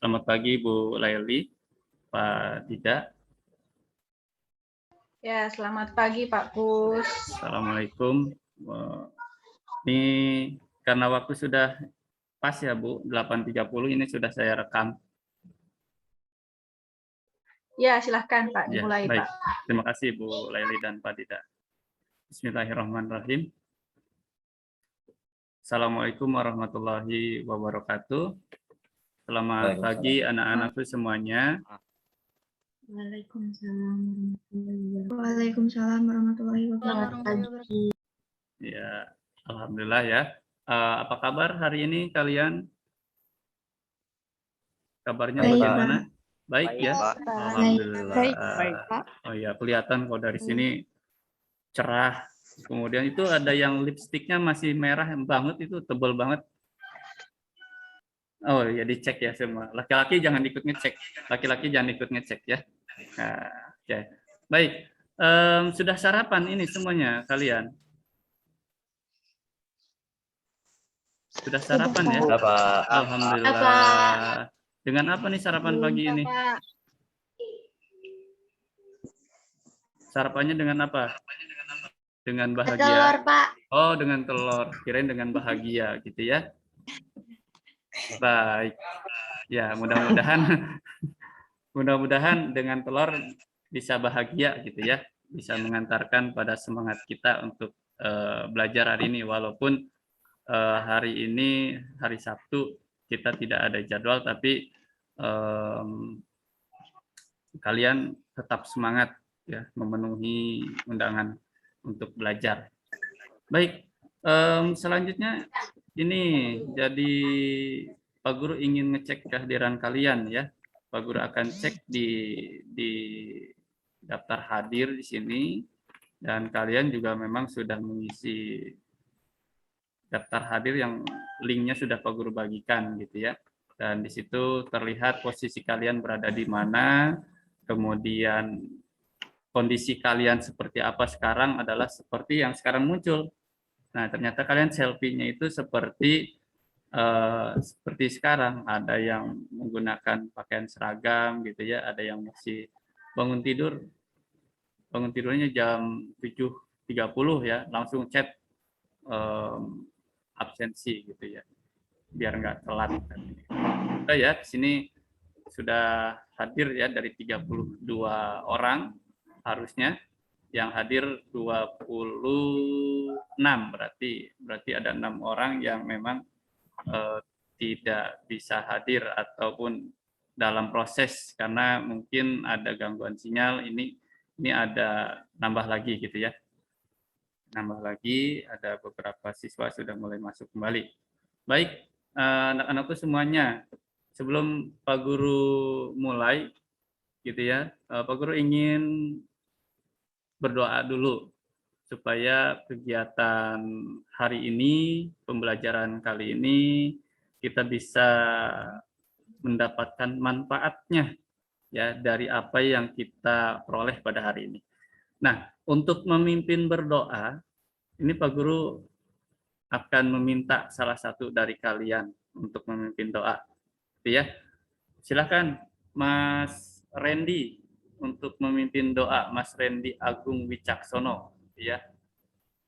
Selamat pagi Bu Laili, Pak Dida. Ya, selamat pagi Pak Kus. Assalamualaikum. Ini karena waktu sudah pas ya Bu, 8.30 ini sudah saya rekam. Ya, silahkan Pak, Ya, dimulai baik. Pak. Terima kasih Bu Laili dan Pak Dida. Bismillahirrahmanirrahim. Assalamualaikum warahmatullahi wabarakatuh. Selamat pagi anak-anakku semuanya. Waalaikumsalam warahmatullahi wabarakatuh. Ya, alhamdulillah ya. Apa kabar hari ini kalian? Kabarnya Baik, bagaimana? Baik ya. Pak. Alhamdulillah. Baik, Pak. Oh ya, kelihatan kok dari sini cerah. Kemudian itu ada yang lipstiknya masih merah banget, itu tebal banget. Oh ya, dicek ya semua. Laki-laki jangan ikut ngecek. Laki-laki jangan ikut ngecek ya. Nah, oke. Baik. Sudah sarapan ini semuanya kalian? Sudah sarapan ya? Alhamdulillah. Dengan apa nih sarapan pagi ini? Sarapannya dengan apa? Dengan bahagia. Telur, Pak. Oh, dengan telur. Kirain dengan bahagia gitu ya. Baik. Ya, mudah-mudahan dengan telur bisa bahagia gitu ya. Bisa mengantarkan pada semangat kita untuk belajar hari ini, walaupun hari ini hari Sabtu kita tidak ada jadwal, tapi kalian tetap semangat ya memenuhi undangan untuk belajar. Baik, selanjutnya ini jadi Pak Guru ingin ngecek kehadiran kalian ya. Pak Guru akan cek di daftar hadir di sini, dan kalian juga memang sudah mengisi daftar hadir yang linknya sudah Pak Guru bagikan gitu ya. Dan di situ terlihat posisi kalian berada di mana, kemudian kondisi kalian seperti apa sekarang adalah seperti yang sekarang muncul. Nah, ternyata kalian selfie-nya itu seperti sekarang. Ada yang menggunakan pakaian seragam gitu ya, ada yang masih bangun tidurnya jam 7.30 ya, langsung chat absensi gitu ya, biar nggak telat. Kita ya di sini sudah hadir ya dari 32 orang harusnya, yang hadir 26, berarti ada 6 orang yang memang tidak bisa hadir ataupun dalam proses karena mungkin ada gangguan sinyal. Ini ada nambah lagi gitu ya. Nambah lagi, ada beberapa siswa sudah mulai masuk kembali. Baik, anak-anakku semuanya, sebelum Pak Guru mulai gitu ya, Pak Guru ingin berdoa dulu supaya kegiatan hari ini, pembelajaran kali ini kita bisa mendapatkan manfaatnya ya dari apa yang kita peroleh pada hari ini. Nah, untuk memimpin berdoa, ini Pak Guru akan meminta salah satu dari kalian untuk memimpin doa. Ya, silakan Mas Randy untuk memimpin doa. Mas Randy Agung Wicaksono, ya.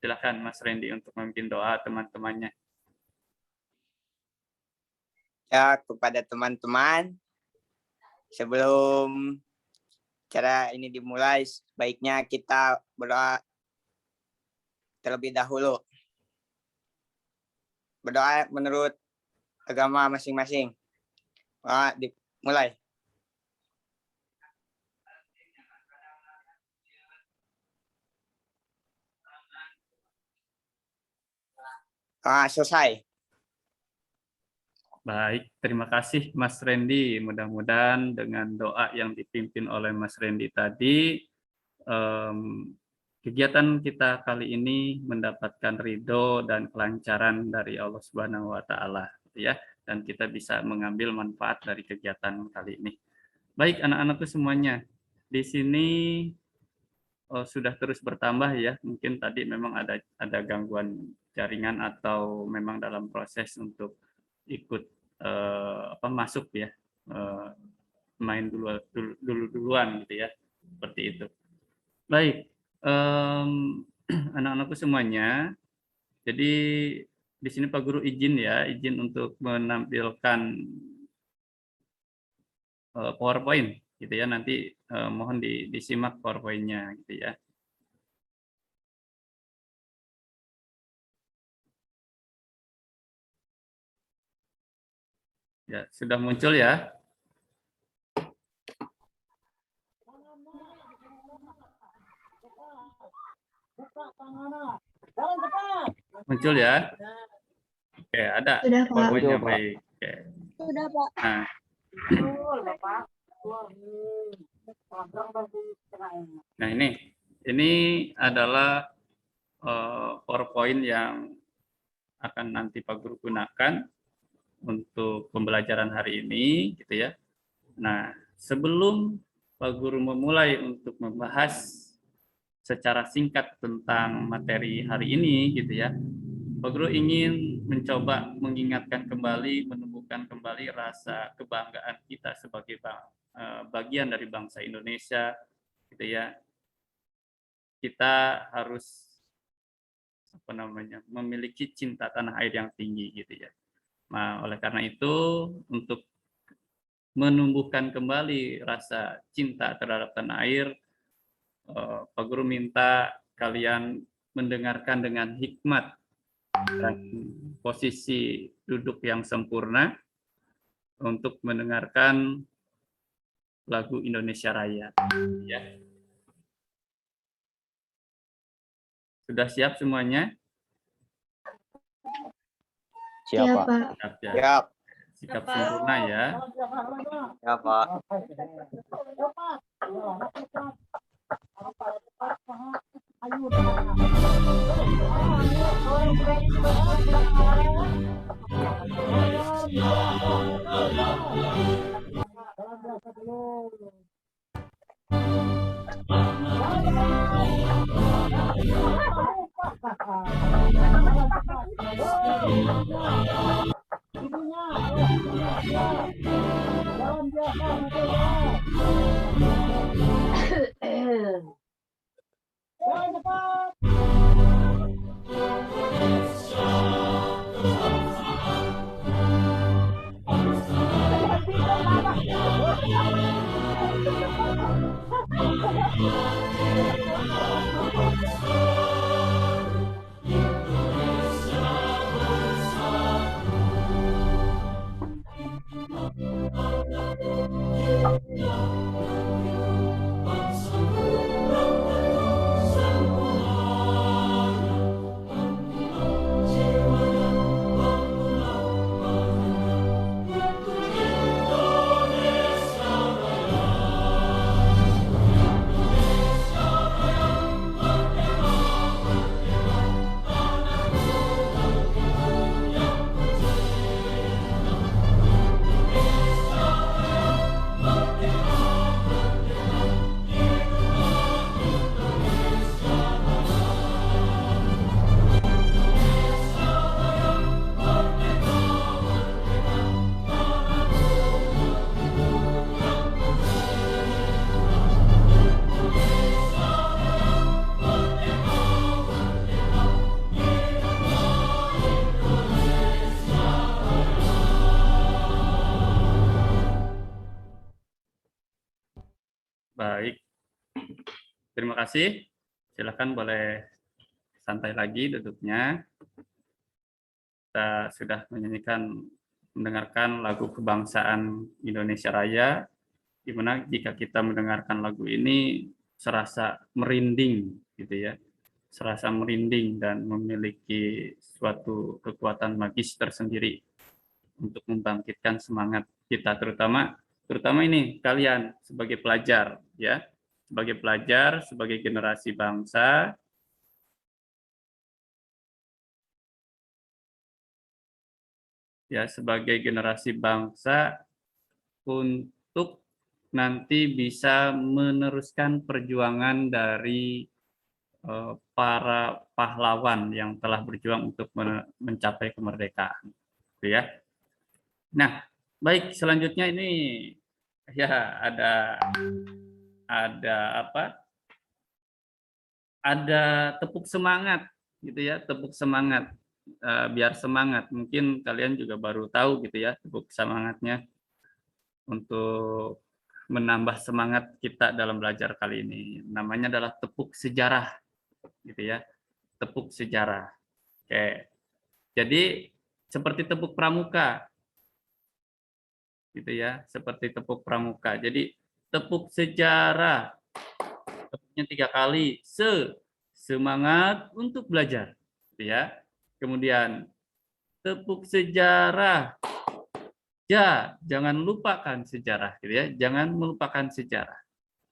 Silakan Mas Randy untuk memimpin doa teman-temannya. Ya, kepada teman-teman, sebelum cara ini dimulai, sebaiknya kita berdoa terlebih dahulu. Berdoa menurut agama masing-masing. Dimulai. Selesai. Baik, terima kasih Mas Randy. Mudah-mudahan dengan doa yang dipimpin oleh Mas Randy tadi, kegiatan kita kali ini mendapatkan ridho dan kelancaran dari Allah Subhanahu wa Ta'ala, ya, dan kita bisa mengambil manfaat dari kegiatan kali ini. Baik, anak-anakku semuanya, di sini sudah terus bertambah ya. Mungkin tadi memang ada gangguan jaringan atau memang dalam proses untuk ikut masuk ya. main duluan gitu ya, seperti itu. Baik, anak-anakku semuanya. Jadi di sini Pak Guru izin untuk menampilkan PowerPoint gitu ya. Nanti mohon disimak PowerPoint-nya gitu ya. Ya, sudah muncul ya. Muncul ya. Oke, ada Sudah, Pak. PowerPoint-nya, baik. Oke. Sudah, Pak. Nah, ini adalah PowerPoint yang akan nanti Pak Guru gunakan untuk pembelajaran hari ini gitu ya. Nah, sebelum Pak Guru memulai untuk membahas secara singkat tentang materi hari ini gitu ya, Pak Guru ingin mencoba mengingatkan kembali, menumbuhkan kembali rasa kebanggaan kita sebagai bagian dari bangsa Indonesia gitu ya. Kita harus memiliki cinta tanah air yang tinggi gitu ya. Nah, oleh karena itu untuk menumbuhkan kembali rasa cinta terhadap tanah air, Pak Guru minta kalian mendengarkan dengan hikmat dan posisi duduk yang sempurna untuk mendengarkan lagu Indonesia Raya. Ya. Sudah siap semuanya? Siap, Pak. Siap, ya. Siap. Sikap sempurna ya. Ya, Pak. Baik. Terima kasih. Silakan boleh santai lagi duduknya. Kita sudah mendengarkan lagu kebangsaan Indonesia Raya, di mana jika kita mendengarkan lagu ini serasa merinding gitu ya. Serasa merinding dan memiliki suatu kekuatan magis tersendiri untuk membangkitkan semangat kita, terutama ini kalian sebagai pelajar ya, sebagai generasi bangsa ya, sebagai generasi bangsa untuk nanti bisa meneruskan perjuangan dari para pahlawan yang telah berjuang untuk mencapai kemerdekaan, gitu ya. Nah, Baik, selanjutnya ini ya ada apa? Ada tepuk semangat gitu ya, tepuk semangat. Biar semangat. Mungkin kalian juga baru tahu gitu ya tepuk semangatnya untuk menambah semangat kita dalam belajar kali ini. Namanya adalah tepuk sejarah gitu ya. Tepuk sejarah. Oke. Jadi seperti tepuk pramuka gitu ya, seperti tepuk pramuka. Jadi tepuk sejarah. Tepuknya 3 kali. Semangat untuk belajar gitu ya. Kemudian tepuk sejarah. Jangan lupakan sejarah gitu ya. Jangan melupakan sejarah.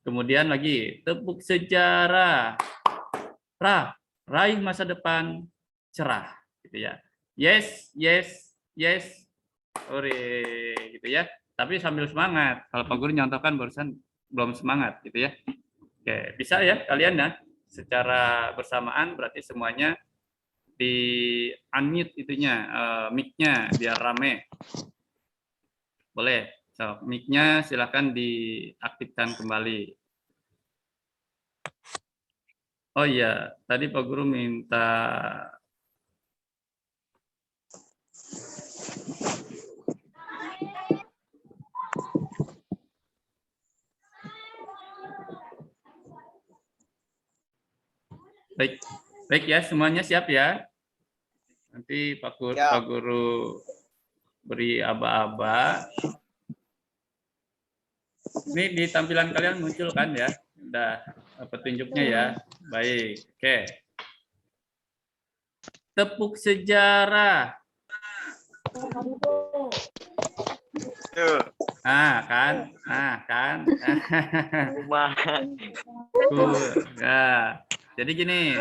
Kemudian lagi tepuk sejarah. Raih masa depan cerah gitu ya. Yes, yes, yes. Ore gitu ya. Tapi sambil semangat. Kalau Pak Guru nyontohkan barusan belum semangat gitu ya. Oke, bisa ya kalian ya. Secara bersamaan berarti semuanya di unmute itunya, mic-nya biar rame. Boleh. So, mic-nya silakan diaktifkan kembali. Oh iya, tadi Pak Guru minta baik, baik ya, semuanya siap ya. Nanti Pak Guru beri aba-aba. Ini di tampilan kalian muncul kan ya? Udah petunjuknya ya. Baik, oke. Tepuk sejarah. Kan. Ya. Jadi gini,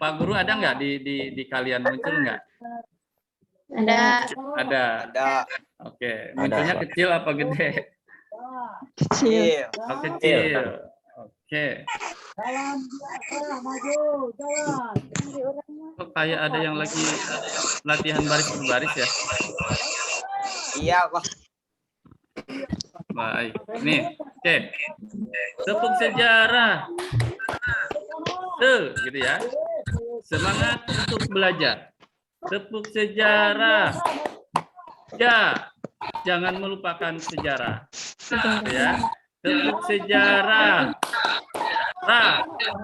Pak Guru ada nggak di kalian muncul nggak? Ada. Oke, munculnya kecil apa gede? Kecil. Oh, kecil. Oke. Kok kayak ada yang lagi latihan baris berbaris ya? Iya, Pak. Baik. Nih, oke. Tepuk sejarah. Gitu ya. Semangat untuk belajar. Tepuk sejarah. Jangan melupakan sejarah. Ya. Tepuk sejarah.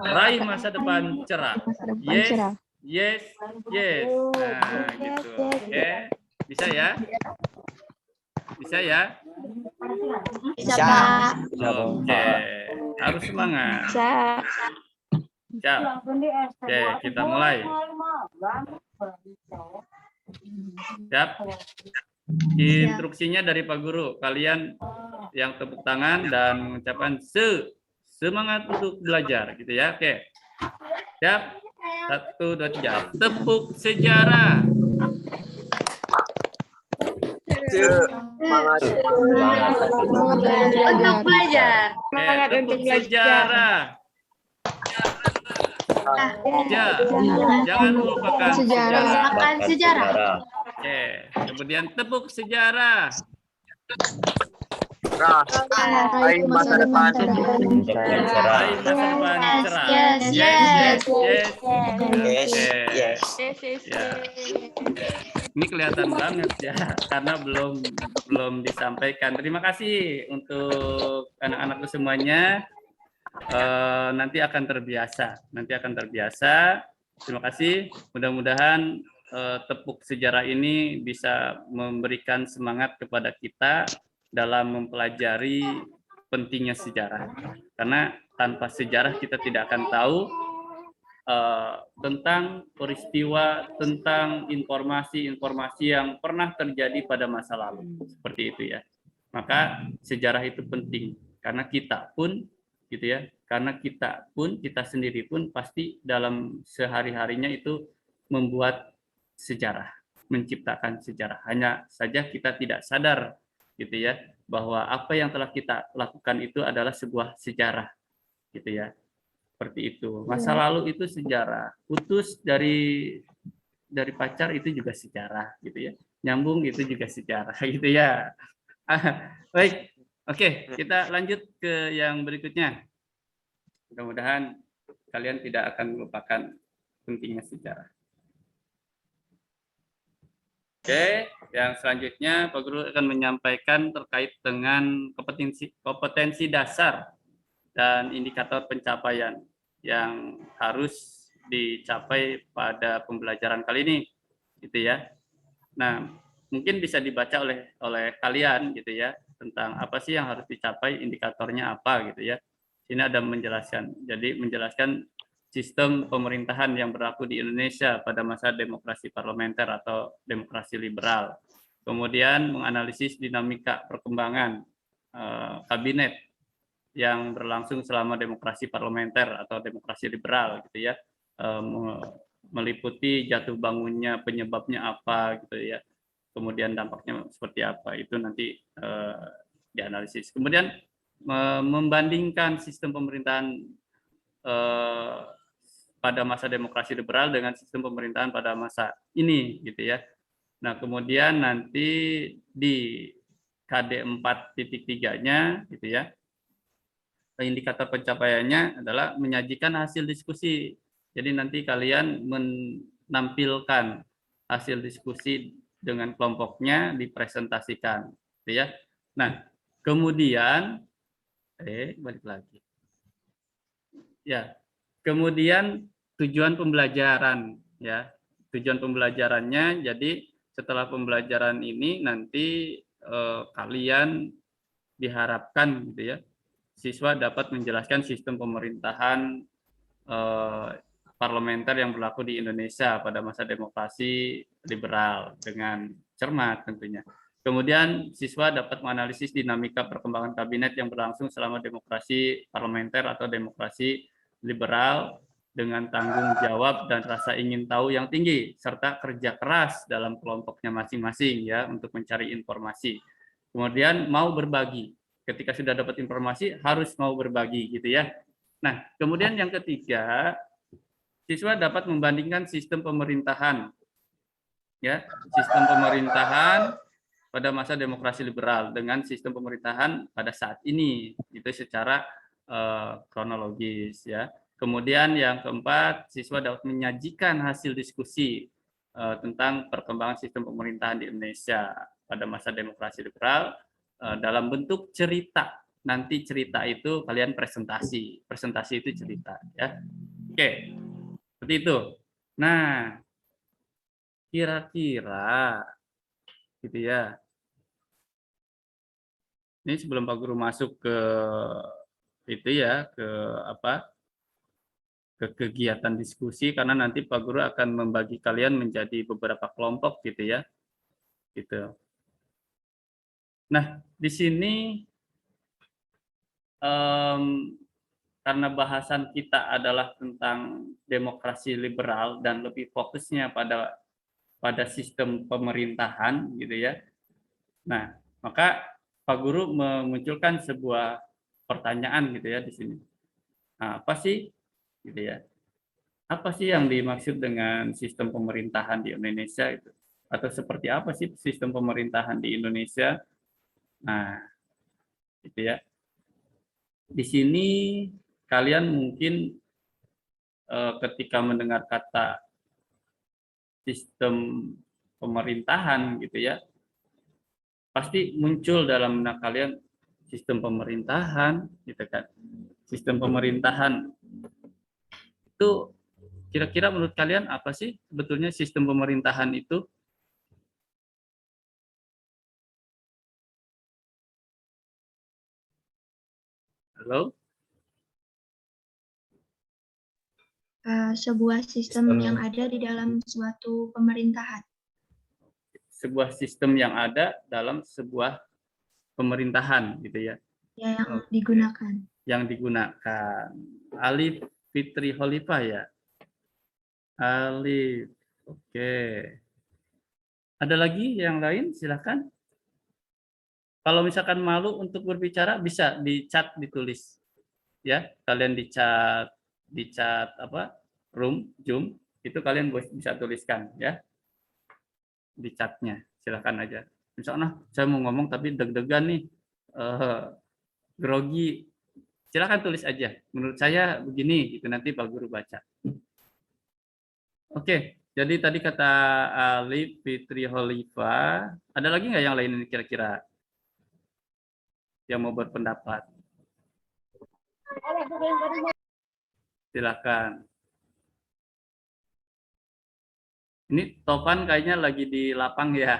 Raih masa depan cerah. Yes, yes, yes. Nah, gitu. Oke. Bisa ya? Bisa ya? Bisa. Oke. Harus semangat. Siap. Oke, kita mulai. Siap. Instruksinya dari Pak Guru. Kalian yang tepuk tangan dan mengucapkan semangat untuk belajar gitu ya. Oke. Siap. 1, 2, 3. Tepuk sejarah. Semangat Untuk belajar. Tepuk sejarah. Jangan melupakan sejarah. Oke. Kemudian tepuk sejarah. raih masa depan cerah. Raih masa depan cerah. Yes. Yes. Ya. Ini kelihatan banget ya, karena belum disampaikan. Terima kasih untuk anak-anakku semuanya. Nanti akan terbiasa. Terima kasih. Mudah-mudahan tepuk sejarah ini bisa memberikan semangat kepada kita dalam mempelajari pentingnya sejarah. Karena tanpa sejarah kita tidak akan tahu tentang peristiwa, tentang informasi-informasi yang pernah terjadi pada masa lalu. Seperti itu ya. Maka sejarah itu penting karena kita pun gitu ya. Karena kita sendiri pun pasti dalam sehari-harinya itu membuat sejarah, menciptakan sejarah. Hanya saja kita tidak sadar gitu ya bahwa apa yang telah kita lakukan itu adalah sebuah sejarah gitu ya. Seperti itu. Masa lalu itu sejarah. Putus dari pacar itu juga sejarah gitu ya. nyambung itu juga sejarah gitu ya. Baik, oke, kita lanjut ke yang berikutnya. Mudah-mudahan kalian tidak akan melupakan pentingnya sejarah. Oke, yang selanjutnya Pak Guru akan menyampaikan terkait dengan kompetensi dasar dan indikator pencapaian yang harus dicapai pada pembelajaran kali ini, gitu ya. Nah, mungkin bisa dibaca oleh kalian, gitu ya, tentang apa sih yang harus dicapai, indikatornya apa, gitu ya. Sini ada menjelaskan. Jadi menjelaskan sistem pemerintahan yang berlaku di Indonesia pada masa demokrasi parlementer atau demokrasi liberal. Kemudian menganalisis dinamika perkembangan kabinet yang berlangsung selama demokrasi parlementer atau demokrasi liberal, gitu ya, meliputi jatuh bangunnya, penyebabnya apa, gitu ya, kemudian dampaknya seperti apa, itu nanti dianalisis. Kemudian membandingkan sistem pemerintahan pada masa demokrasi liberal dengan sistem pemerintahan pada masa ini, gitu ya. Nah, kemudian nanti di KD 4.3-nya, gitu ya, indikator pencapaiannya adalah menyajikan hasil diskusi. Jadi nanti kalian menampilkan hasil diskusi dengan kelompoknya, dipresentasikan, gitu ya. Nah, kemudian balik lagi. Ya, kemudian tujuan pembelajaran, ya. Tujuan pembelajarannya, jadi setelah pembelajaran ini nanti kalian diharapkan, gitu ya, siswa dapat menjelaskan sistem pemerintahan parlementer yang berlaku di Indonesia pada masa demokrasi liberal dengan cermat tentunya. Kemudian siswa dapat menganalisis dinamika perkembangan kabinet yang berlangsung selama demokrasi parlementer atau demokrasi liberal dengan tanggung jawab dan rasa ingin tahu yang tinggi serta kerja keras dalam kelompoknya masing-masing ya untuk mencari informasi. Kemudian mau berbagi. Ketika sudah dapat informasi harus mau berbagi gitu ya. Nah, kemudian yang ketiga, siswa dapat membandingkan sistem pemerintahan ya, sistem pemerintahan pada masa demokrasi liberal dengan sistem pemerintahan pada saat ini itu secara kronologis ya. Kemudian yang keempat, siswa dapat menyajikan hasil diskusi tentang perkembangan sistem pemerintahan di Indonesia pada masa demokrasi liberal dalam bentuk cerita. Nanti cerita itu kalian presentasi itu cerita ya. Oke, seperti itu. Nah, kira-kira gitu ya. Ini sebelum Pak Guru masuk ke itu ya, ke apa? Ke kegiatan diskusi karena nanti Pak Guru akan membagi kalian menjadi beberapa kelompok gitu ya. Gitu. Nah, di sini karena bahasan kita adalah tentang demokrasi liberal dan lebih fokusnya pada sistem pemerintahan gitu ya. Nah, maka Pak Guru memunculkan sebuah pertanyaan gitu ya di sini. Nah, apa sih gitu ya? Apa sih yang dimaksud dengan sistem pemerintahan di Indonesia itu? Atau seperti apa sih sistem pemerintahan di Indonesia? Nah, gitu ya. Di sini kalian mungkin ketika mendengar kata sistem pemerintahan gitu ya, pasti muncul dalam benak kalian sistem pemerintahan gitu kan. Sistem pemerintahan itu kira-kira menurut kalian apa sih sebetulnya sistem pemerintahan itu? Halo? Sebuah sistem yang ada di dalam suatu pemerintahan. Sebuah sistem yang ada dalam sebuah pemerintahan gitu ya. Ya, yang digunakan. Yang digunakan. Alif Fitri Khalifah ya. Alif. Oke. Ada lagi yang lain? Silakan. Kalau misalkan malu untuk berbicara bisa di chat ditulis. Ya, kalian di chat apa? Room, Zoom, itu kalian bisa tuliskan ya. Di chatnya. silakan aja. Misalnya saya mau ngomong tapi deg-degan nih, grogi, silakan tulis aja. Menurut saya begini, gitu nanti Pak Guru baca. Oke, jadi tadi kata Ali Fitri Holifa, ada lagi nggak yang lain ini kira-kira yang mau berpendapat? Silakan. Ini Topan kayaknya lagi di lapang ya.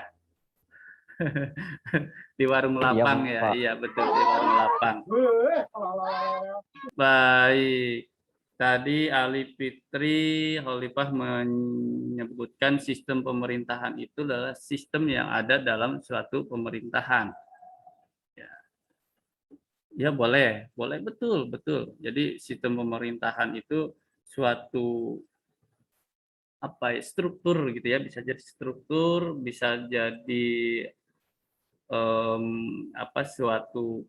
Di warung lapang ya. Iya betul, di warung lapang. Baik. Tadi Ali Fitri Khalifah menyebutkan sistem pemerintahan itu adalah sistem yang ada dalam suatu pemerintahan. Ya boleh, betul. Jadi sistem pemerintahan itu suatu struktur gitu ya, bisa jadi struktur, bisa jadi suatu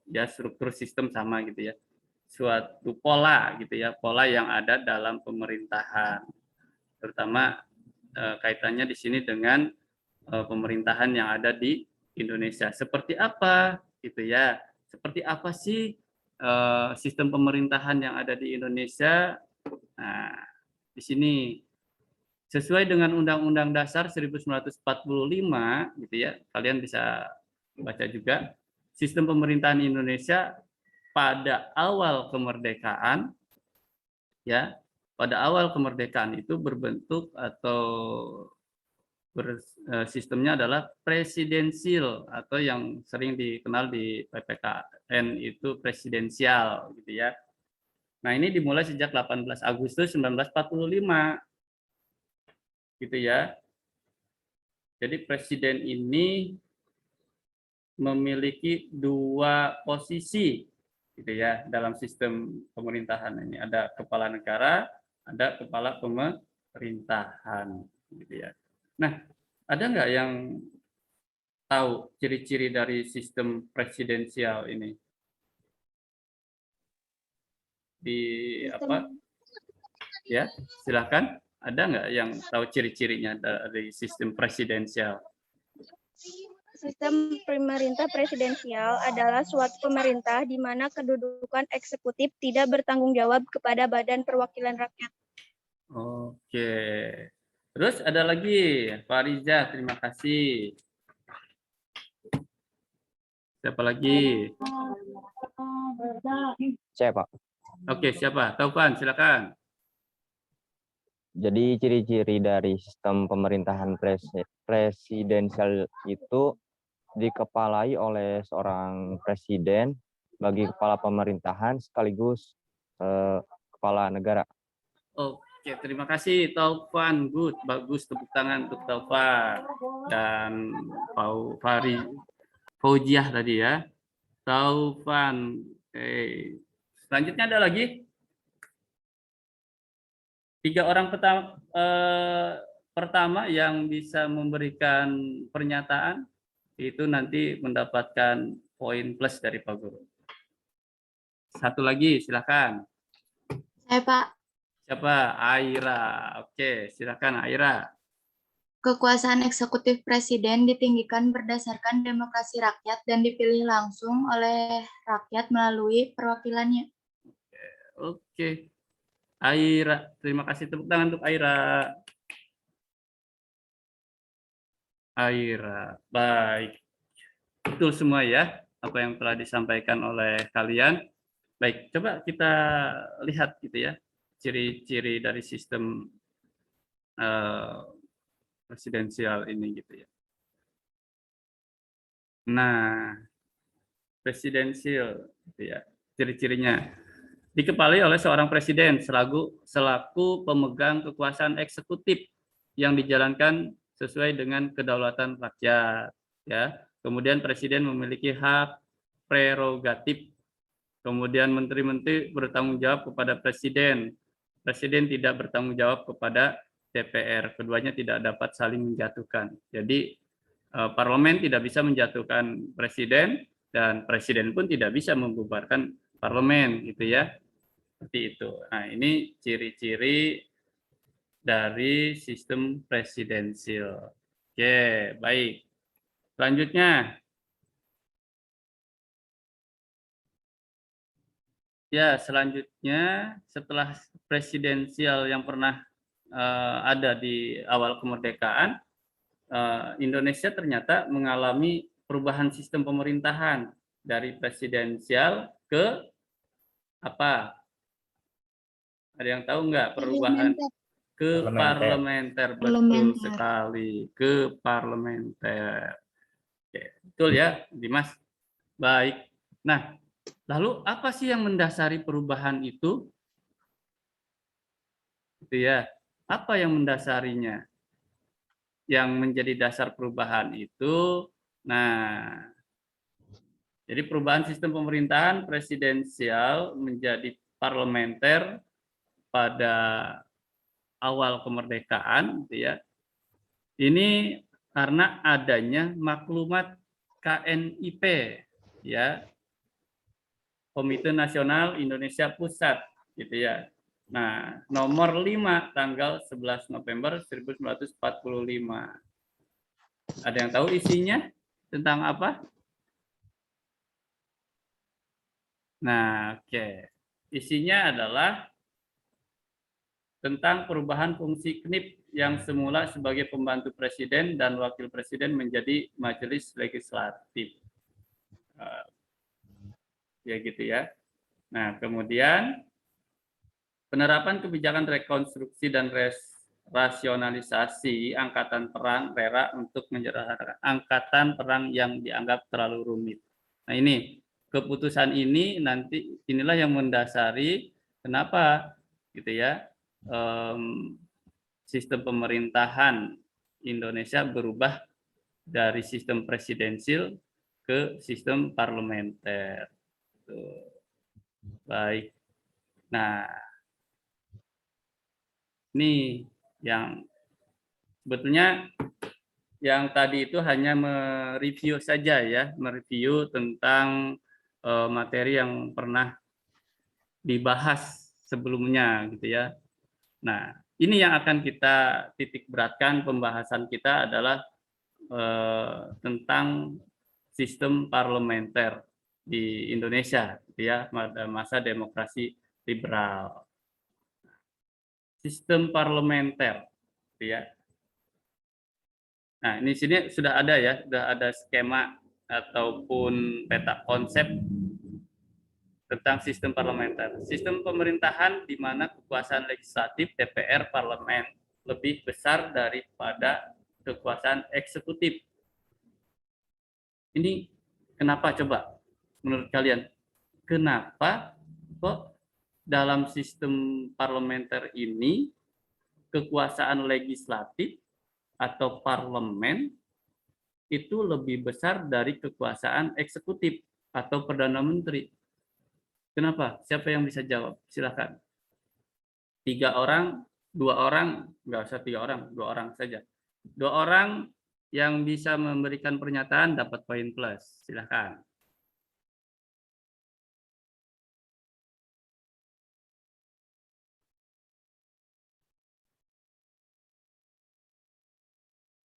ya struktur sistem sama gitu ya, suatu pola gitu ya, pola yang ada dalam pemerintahan, terutama kaitannya di sini dengan pemerintahan yang ada di Indonesia. Seperti apa gitu ya? Seperti apa sih sistem pemerintahan yang ada di Indonesia? Nah, di sini sesuai dengan Undang-Undang Dasar 1945 gitu ya. Kalian bisa baca juga sistem pemerintahan Indonesia pada awal kemerdekaan ya. Pada awal kemerdekaan itu berbentuk atau sistemnya adalah presidensil atau yang sering dikenal di PPKN itu presidensial gitu ya. Nah, ini dimulai sejak 18 Agustus 1945 gitu ya. Jadi presiden ini memiliki dua posisi gitu ya dalam sistem pemerintahan ini. Ada kepala negara, ada kepala pemerintahan gitu ya. Nah, ada nggak yang tahu ciri-ciri dari sistem presidensial ini? Di apa? Ya, silakan. Ada nggak yang tahu ciri-cirinya dari sistem presidensial? Sistem pemerintah presidensial adalah suatu pemerintah di mana kedudukan eksekutif tidak bertanggung jawab kepada Badan Perwakilan Rakyat. Oke. Terus ada lagi, Fariza, terima kasih. Siapa lagi? Saya, Pak. Oke, siapa? Taufan, silakan. Jadi ciri-ciri dari sistem pemerintahan presidensial itu dikepalai oleh seorang presiden bagi kepala pemerintahan sekaligus kepala negara. Oke, terima kasih Taufan. Good, bagus, tepuk tangan untuk Taufan dan Fauziah tadi ya. Taufan. Selanjutnya ada lagi? 3 orang pertama yang bisa memberikan pernyataan itu nanti mendapatkan poin plus dari Pak Guru. Satu lagi, silakan. Saya, Pak. Siapa? Aira. Oke, silakan Aira. Kekuasaan eksekutif presiden ditinggikan berdasarkan demokrasi rakyat dan dipilih langsung oleh rakyat melalui perwakilannya. Oke. Aira, terima kasih, tepuk tangan untuk Aira. Aira, baik. Betul semua ya, apa yang telah disampaikan oleh kalian. Baik, coba kita lihat gitu ya, ciri-ciri dari sistem presidensial ini gitu ya. Nah, presidensial gitu ya, ciri-cirinya. Dikepalai oleh seorang presiden selaku pemegang kekuasaan eksekutif yang dijalankan sesuai dengan kedaulatan rakyat ya. Kemudian presiden memiliki hak prerogatif. Kemudian menteri-menteri bertanggung jawab kepada presiden. Presiden tidak bertanggung jawab kepada DPR. Keduanya tidak dapat saling menjatuhkan. Jadi parlemen tidak bisa menjatuhkan presiden dan presiden pun tidak bisa membubarkan parlemen gitu ya. Seperti itu. Nah, ini ciri-ciri dari sistem presidensial. Oke, baik. Selanjutnya, ya, selanjutnya setelah presidensial yang pernah ada di awal kemerdekaan, Indonesia ternyata mengalami perubahan sistem pemerintahan dari presidensial ke apa? Ada yang tahu nggak perubahan ke parlementer? Betul sekali, ke parlementer. Oke, betul ya, Dimas. Baik. Nah, lalu apa sih yang mendasari perubahan itu? Itu ya. Apa yang mendasarinya? Yang menjadi dasar perubahan itu, nah, jadi perubahan sistem pemerintahan presidensial menjadi parlementer pada awal kemerdekaan, gitu ya. Ini karena adanya maklumat KNIP, ya, Komite Nasional Indonesia Pusat, gitu ya. Nah, nomor 5 tanggal 11 November 1945. Ada yang tahu isinya tentang apa? Nah, oke. Isinya adalah tentang perubahan fungsi KNIP yang semula sebagai pembantu presiden dan wakil presiden menjadi majelis legislatif. Ya gitu ya. Nah, kemudian penerapan kebijakan rekonstruksi dan rasionalisasi angkatan perang RERA untuk menyederhanakan angkatan perang yang dianggap terlalu rumit. Nah, ini keputusan ini nanti inilah yang mendasari kenapa gitu ya sistem pemerintahan Indonesia berubah dari sistem presidensil ke sistem parlementer. Baik. Nah, ini yang sebetulnya yang tadi itu hanya mereview saja ya, mereview tentang materi yang pernah dibahas sebelumnya gitu ya. Nah, ini yang akan kita titik beratkan pembahasan kita adalah tentang sistem parlementer di Indonesia gitu ya, pada masa demokrasi liberal. Sistem parlementer gitu ya. Nah, ini sini sudah ada ya, sudah ada skema ataupun peta konsep tentang sistem parlementer. Sistem pemerintahan di mana kekuasaan legislatif DPR parlemen lebih besar daripada kekuasaan eksekutif. Ini kenapa coba menurut kalian? Kenapa kok dalam sistem parlementer ini kekuasaan legislatif atau parlemen itu lebih besar dari kekuasaan eksekutif atau perdana menteri? Kenapa? Siapa yang bisa jawab? Silakan. 3 orang, 2 orang, nggak usah 3 orang, 2 orang saja. 2 orang yang bisa memberikan pernyataan dapat poin plus. Silakan.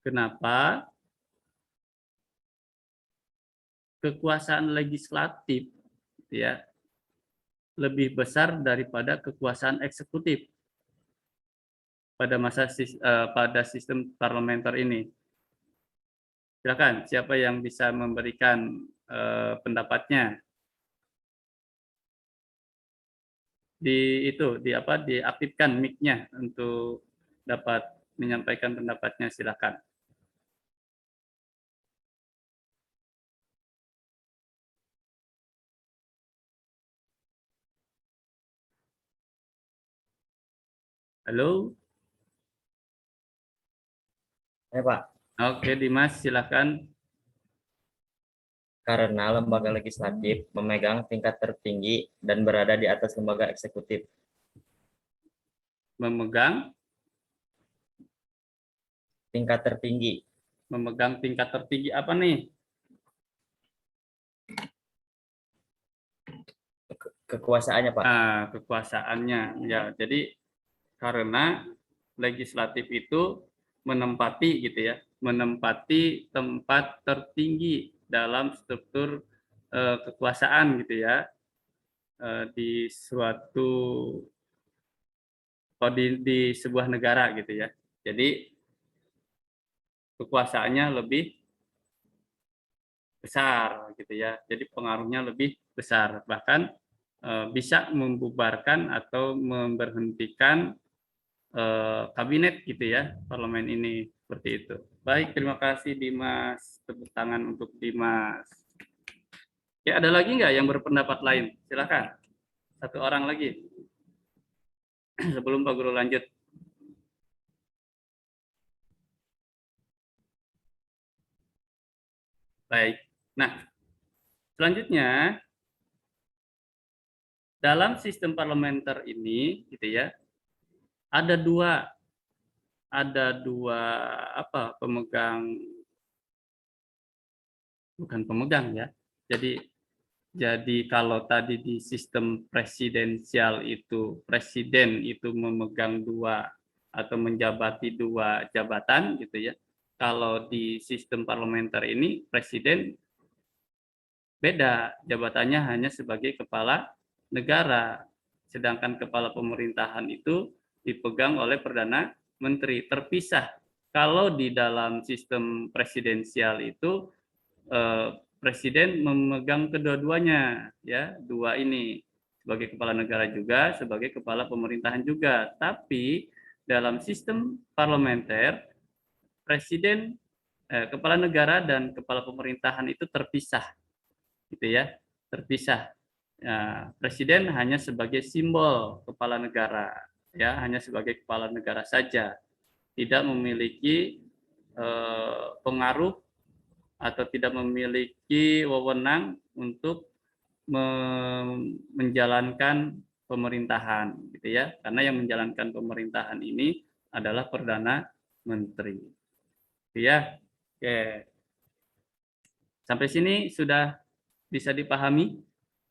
Kenapa kekuasaan legislatif ya lebih besar daripada kekuasaan eksekutif pada pada sistem parlementer ini? Silakan, siapa yang bisa memberikan pendapatnya? Diaktifkan mic-nya untuk dapat menyampaikan pendapatnya, silakan. Halo? Ya, Pak. Oke, Dimas, silakan. Karena lembaga legislatif memegang tingkat tertinggi dan berada di atas lembaga eksekutif. Memegang Tingkat tertinggi. Memegang tingkat tertinggi apa nih? Kekuasaannya, Pak. Kekuasaannya. Ya, jadi karena legislatif itu menempati gitu ya, menempati tempat tertinggi dalam struktur kekuasaan gitu ya, di suatu di sebuah negara gitu ya. Jadi kekuasaannya lebih besar gitu ya. Jadi pengaruhnya lebih besar, bahkan bisa membubarkan atau memberhentikan kabinet gitu ya, parlemen ini seperti itu. Baik, terima kasih Dimas. Tepuk tangan untuk Dimas. Ya, ada lagi nggak yang berpendapat lain? Silakan. Satu orang lagi. Sebelum Pak Guru lanjut. Baik. Nah, selanjutnya dalam sistem parlementer ini gitu ya, ada dua pemegang, bukan pemegang ya. Jadi kalau tadi di sistem presidensial itu presiden itu memegang dua atau menjabati dua jabatan gitu ya. Kalau di sistem parlementer ini presiden beda, jabatannya hanya sebagai kepala negara, sedangkan kepala pemerintahan itu dipegang oleh Perdana Menteri, terpisah. Kalau di dalam sistem presidensial itu presiden memegang kedua-duanya, ya, dua ini, sebagai kepala negara juga, sebagai kepala pemerintahan juga. Tapi dalam sistem parlementer, presiden, kepala negara dan kepala pemerintahan itu terpisah, gitu ya, terpisah. Ya, presiden hanya sebagai simbol kepala negara, ya, hanya sebagai kepala negara saja, tidak memiliki pengaruh atau tidak memiliki wewenang untuk menjalankan pemerintahan, gitu ya, karena yang menjalankan pemerintahan ini adalah Perdana Menteri, ya. Oke, sampai sini sudah bisa dipahami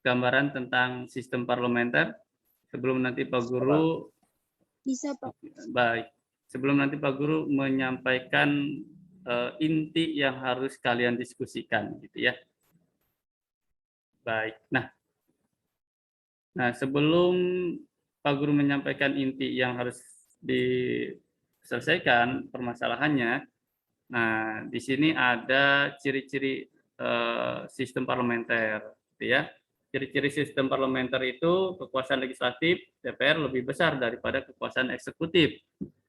gambaran tentang sistem parlementer. Sebelum nanti Pak Guru, Bisa, Pak. baik, sebelum nanti Pak Guru menyampaikan inti yang harus kalian diskusikan, gitu ya. Baik. Nah, sebelum Pak Guru menyampaikan inti yang harus diselesaikan permasalahannya, nah di sini ada ciri-ciri sistem parlementer, gitu ya. Ciri-ciri sistem parlementer itu kekuasaan legislatif DPR lebih besar daripada kekuasaan eksekutif.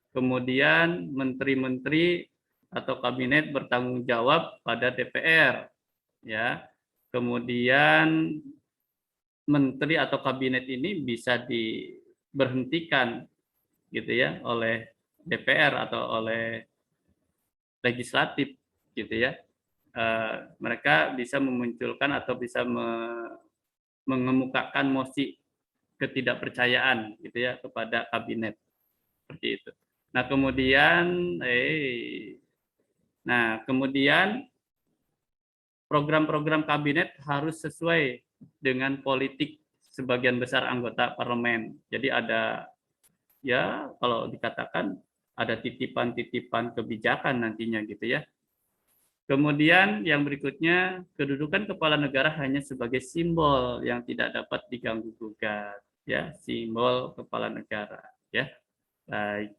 Kemudian menteri-menteri atau kabinet bertanggung jawab pada DPR, ya. Kemudian menteri atau kabinet ini bisa diberhentikan gitu ya oleh DPR atau oleh legislatif gitu ya. Mereka bisa memunculkan atau bisa mengemukakan mosi ketidakpercayaan gitu ya kepada kabinet, seperti itu. Nah kemudian program-program kabinet harus sesuai dengan politik sebagian besar anggota parlemen. Jadi ada, ya kalau dikatakan ada titipan-titipan kebijakan nantinya gitu ya. Kemudian yang berikutnya, kedudukan kepala negara hanya sebagai simbol yang tidak dapat diganggu gugat, ya, simbol kepala negara, ya. Baik,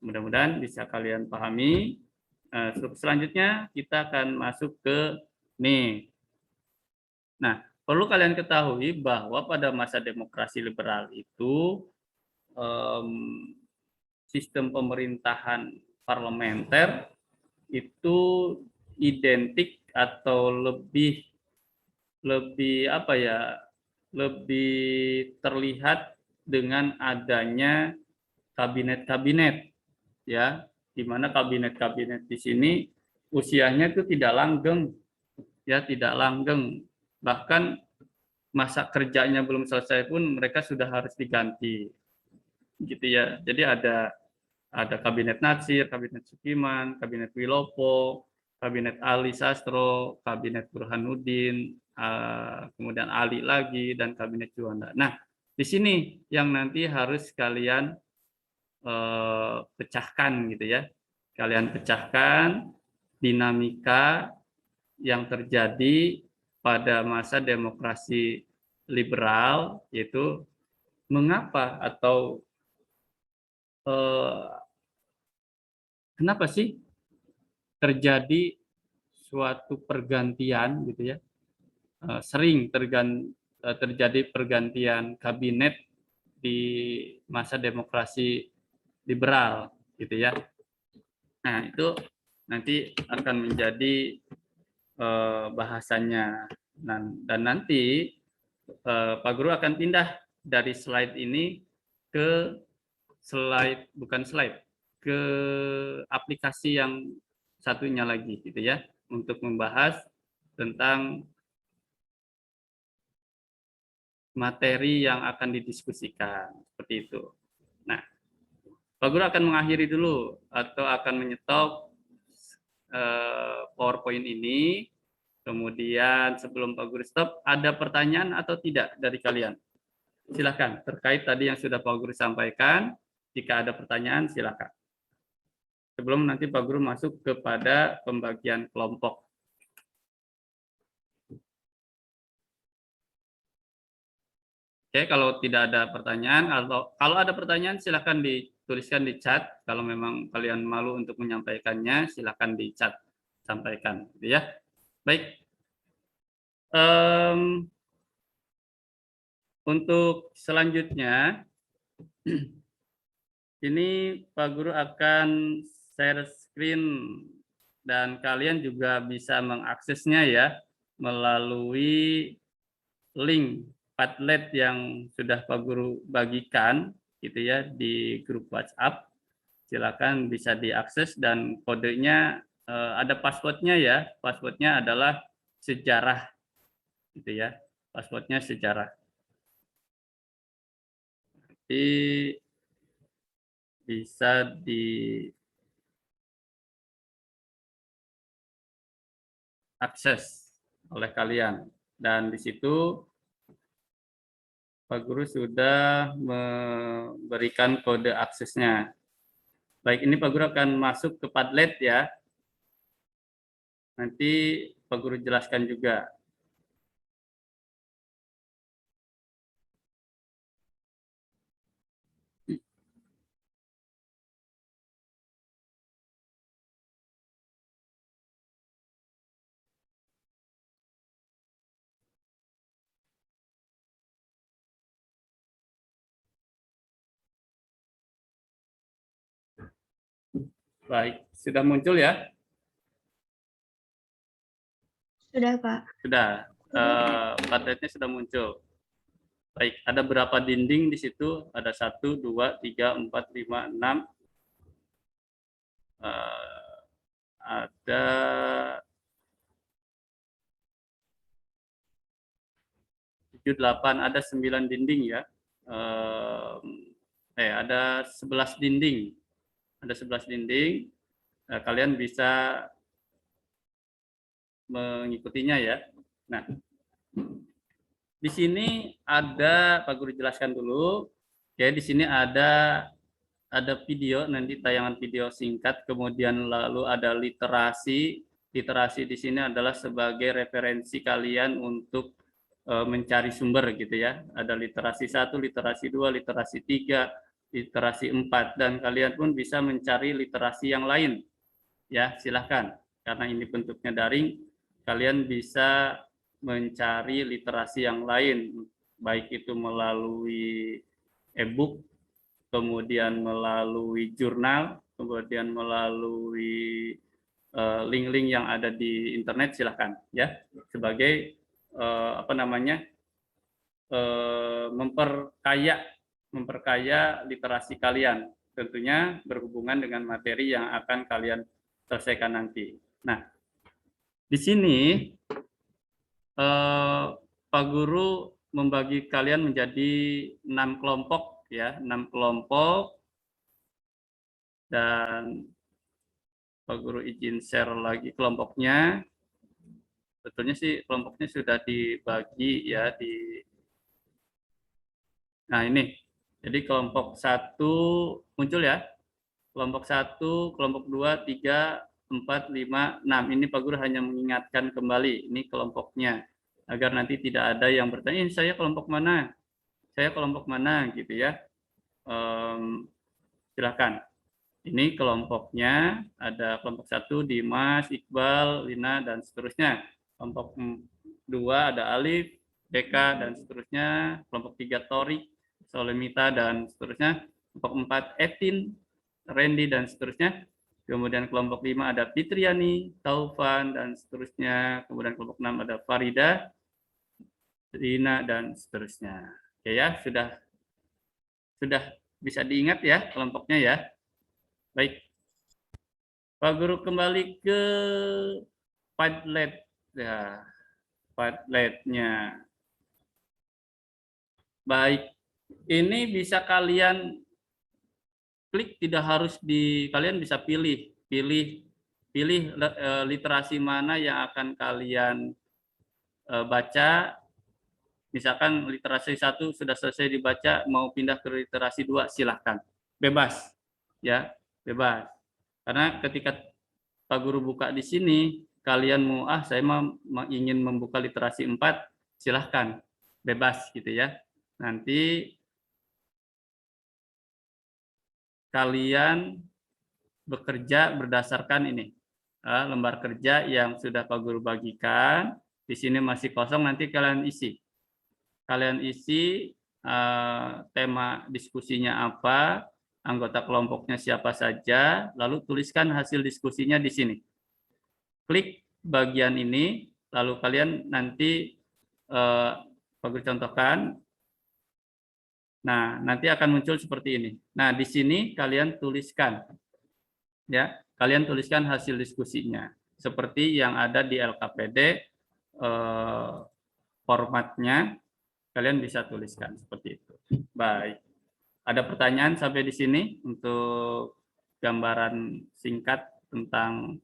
mudah-mudahan bisa kalian pahami. Selanjutnya kita akan masuk ke nih. Nah, perlu kalian ketahui bahwa pada masa demokrasi liberal itu sistem pemerintahan parlementer itu identik atau lebih apa ya, lebih terlihat dengan adanya kabinet-kabinet, ya, di mana kabinet-kabinet di sini usianya itu tidak langgeng, ya, tidak langgeng, bahkan masa kerjanya belum selesai pun mereka sudah harus diganti, gitu ya. Jadi ada kabinet Natsir, kabinet Sukiman, kabinet Wilopo, kabinet Ali Sastro, kabinet Burhanuddin, kemudian Ali lagi, dan kabinet Juanda. Nah, di sini yang nanti harus kalian pecahkan gitu ya. Kalian pecahkan dinamika yang terjadi pada masa demokrasi liberal, yaitu mengapa atau kenapa sih terjadi suatu pergantian gitu ya, sering terjadi pergantian kabinet di masa demokrasi liberal gitu ya. Nah, itu nanti akan menjadi bahasanya. Dan nanti Pak Guru akan pindah dari slide ini ke ke aplikasi yang satunya lagi gitu ya, untuk membahas tentang materi yang akan didiskusikan seperti itu. Nah, Pak Guru akan mengakhiri dulu atau akan menyetop PowerPoint ini. Kemudian sebelum Pak Guru stop, ada pertanyaan atau tidak dari kalian? Silakan, terkait tadi yang sudah Pak Guru sampaikan, jika ada pertanyaan silakan. Sebelum nanti Pak Guru masuk kepada pembagian kelompok. Oke, kalau tidak ada pertanyaan, atau kalau ada pertanyaan silakan dituliskan di chat. Kalau memang kalian malu untuk menyampaikannya, silakan di chat sampaikan, ya. Baik. Untuk selanjutnya, ini Pak Guru akan share screen dan kalian juga bisa mengaksesnya ya melalui link Padlet yang sudah Pak Guru bagikan gitu ya di grup WhatsApp. Silakan bisa diakses dan kodenya ada passwordnya ya. Passwordnya adalah sejarah gitu ya. Passwordnya sejarah. Jadi bisa diakses oleh kalian dan di situ Pak Guru sudah memberikan kode aksesnya. Baik, ini Pak Guru akan masuk ke Padlet ya. Nanti Pak Guru jelaskan juga. Baik, sudah muncul ya? Sudah, Pak. Sudah. Padletnya sudah muncul. Baik, ada berapa dinding di situ? Ada 1, 2, 3, 4, 5, 6. Ada 7, 8, ada 9 dinding ya. Ada 11 dinding. Ada 11 dinding. Kalian bisa mengikutinya ya. Nah, di sini ada Pak Guru jelaskan dulu. Oke, di sini ada video, nanti tayangan video singkat, kemudian lalu ada literasi. Literasi di sini adalah sebagai referensi kalian untuk mencari sumber gitu ya. Ada literasi 1, literasi 2, literasi 3, literasi 4, dan kalian pun bisa mencari literasi yang lain. Ya, silahkan. Karena ini bentuknya daring, kalian bisa mencari literasi yang lain, baik itu melalui e-book, kemudian melalui jurnal, kemudian melalui link-link yang ada di internet, silahkan ya, sebagai memperkaya literasi kalian, tentunya berhubungan dengan materi yang akan kalian selesaikan nanti. Nah, di sini Pak Guru membagi kalian menjadi 6 kelompok ya, 6 kelompok, dan Pak Guru izin share lagi kelompoknya. Betulnya sih kelompoknya sudah dibagi ya di. Nah, ini. Jadi kelompok 1 muncul ya. kelompok 1, kelompok 2, 3, 4, 5, 6. Ini Pak Guru hanya mengingatkan kembali, ini kelompoknya. Agar nanti tidak ada yang bertanya, ini saya kelompok mana? Saya kelompok mana? Gitu ya. Silakan. Ini kelompoknya, ada kelompok 1, Dimas, Iqbal, Lina, dan seterusnya. Kelompok 2 ada Alif, Deka, dan seterusnya. Kelompok 3 Torik, Solemita, dan seterusnya. Kelompok 4 Etin, Randy, dan seterusnya. Kemudian kelompok 5 ada Fitriani, Taufan, dan seterusnya. Kemudian kelompok 6 ada Farida, Rina, dan seterusnya. Oke ya, sudah bisa diingat ya kelompoknya ya. Baik. Pak Guru kembali ke Padlet. Ya, Padletnya. Baik. Ini bisa kalian klik, tidak harus kalian bisa pilih literasi mana yang akan kalian baca. Misalkan literasi 1 sudah selesai dibaca, mau pindah ke literasi 2, silahkan. Bebas. Ya, bebas. Karena ketika Pak Guru buka di sini, kalian mau, saya ingin membuka literasi 4, silahkan. Bebas gitu ya. Nanti kalian bekerja berdasarkan ini. Lembar kerja yang sudah Pak Guru bagikan. Di sini masih kosong, nanti kalian isi. Kalian isi tema diskusinya apa, anggota kelompoknya siapa saja, lalu tuliskan hasil diskusinya di sini. Klik bagian ini, lalu kalian nanti Pak Guru contohkan. Nah, nanti akan muncul seperti ini. Nah, di sini kalian tuliskan, ya, kalian tuliskan hasil diskusinya seperti yang ada di LKPD, formatnya. Kalian bisa tuliskan seperti itu. Baik. Ada pertanyaan sampai di sini untuk gambaran singkat tentang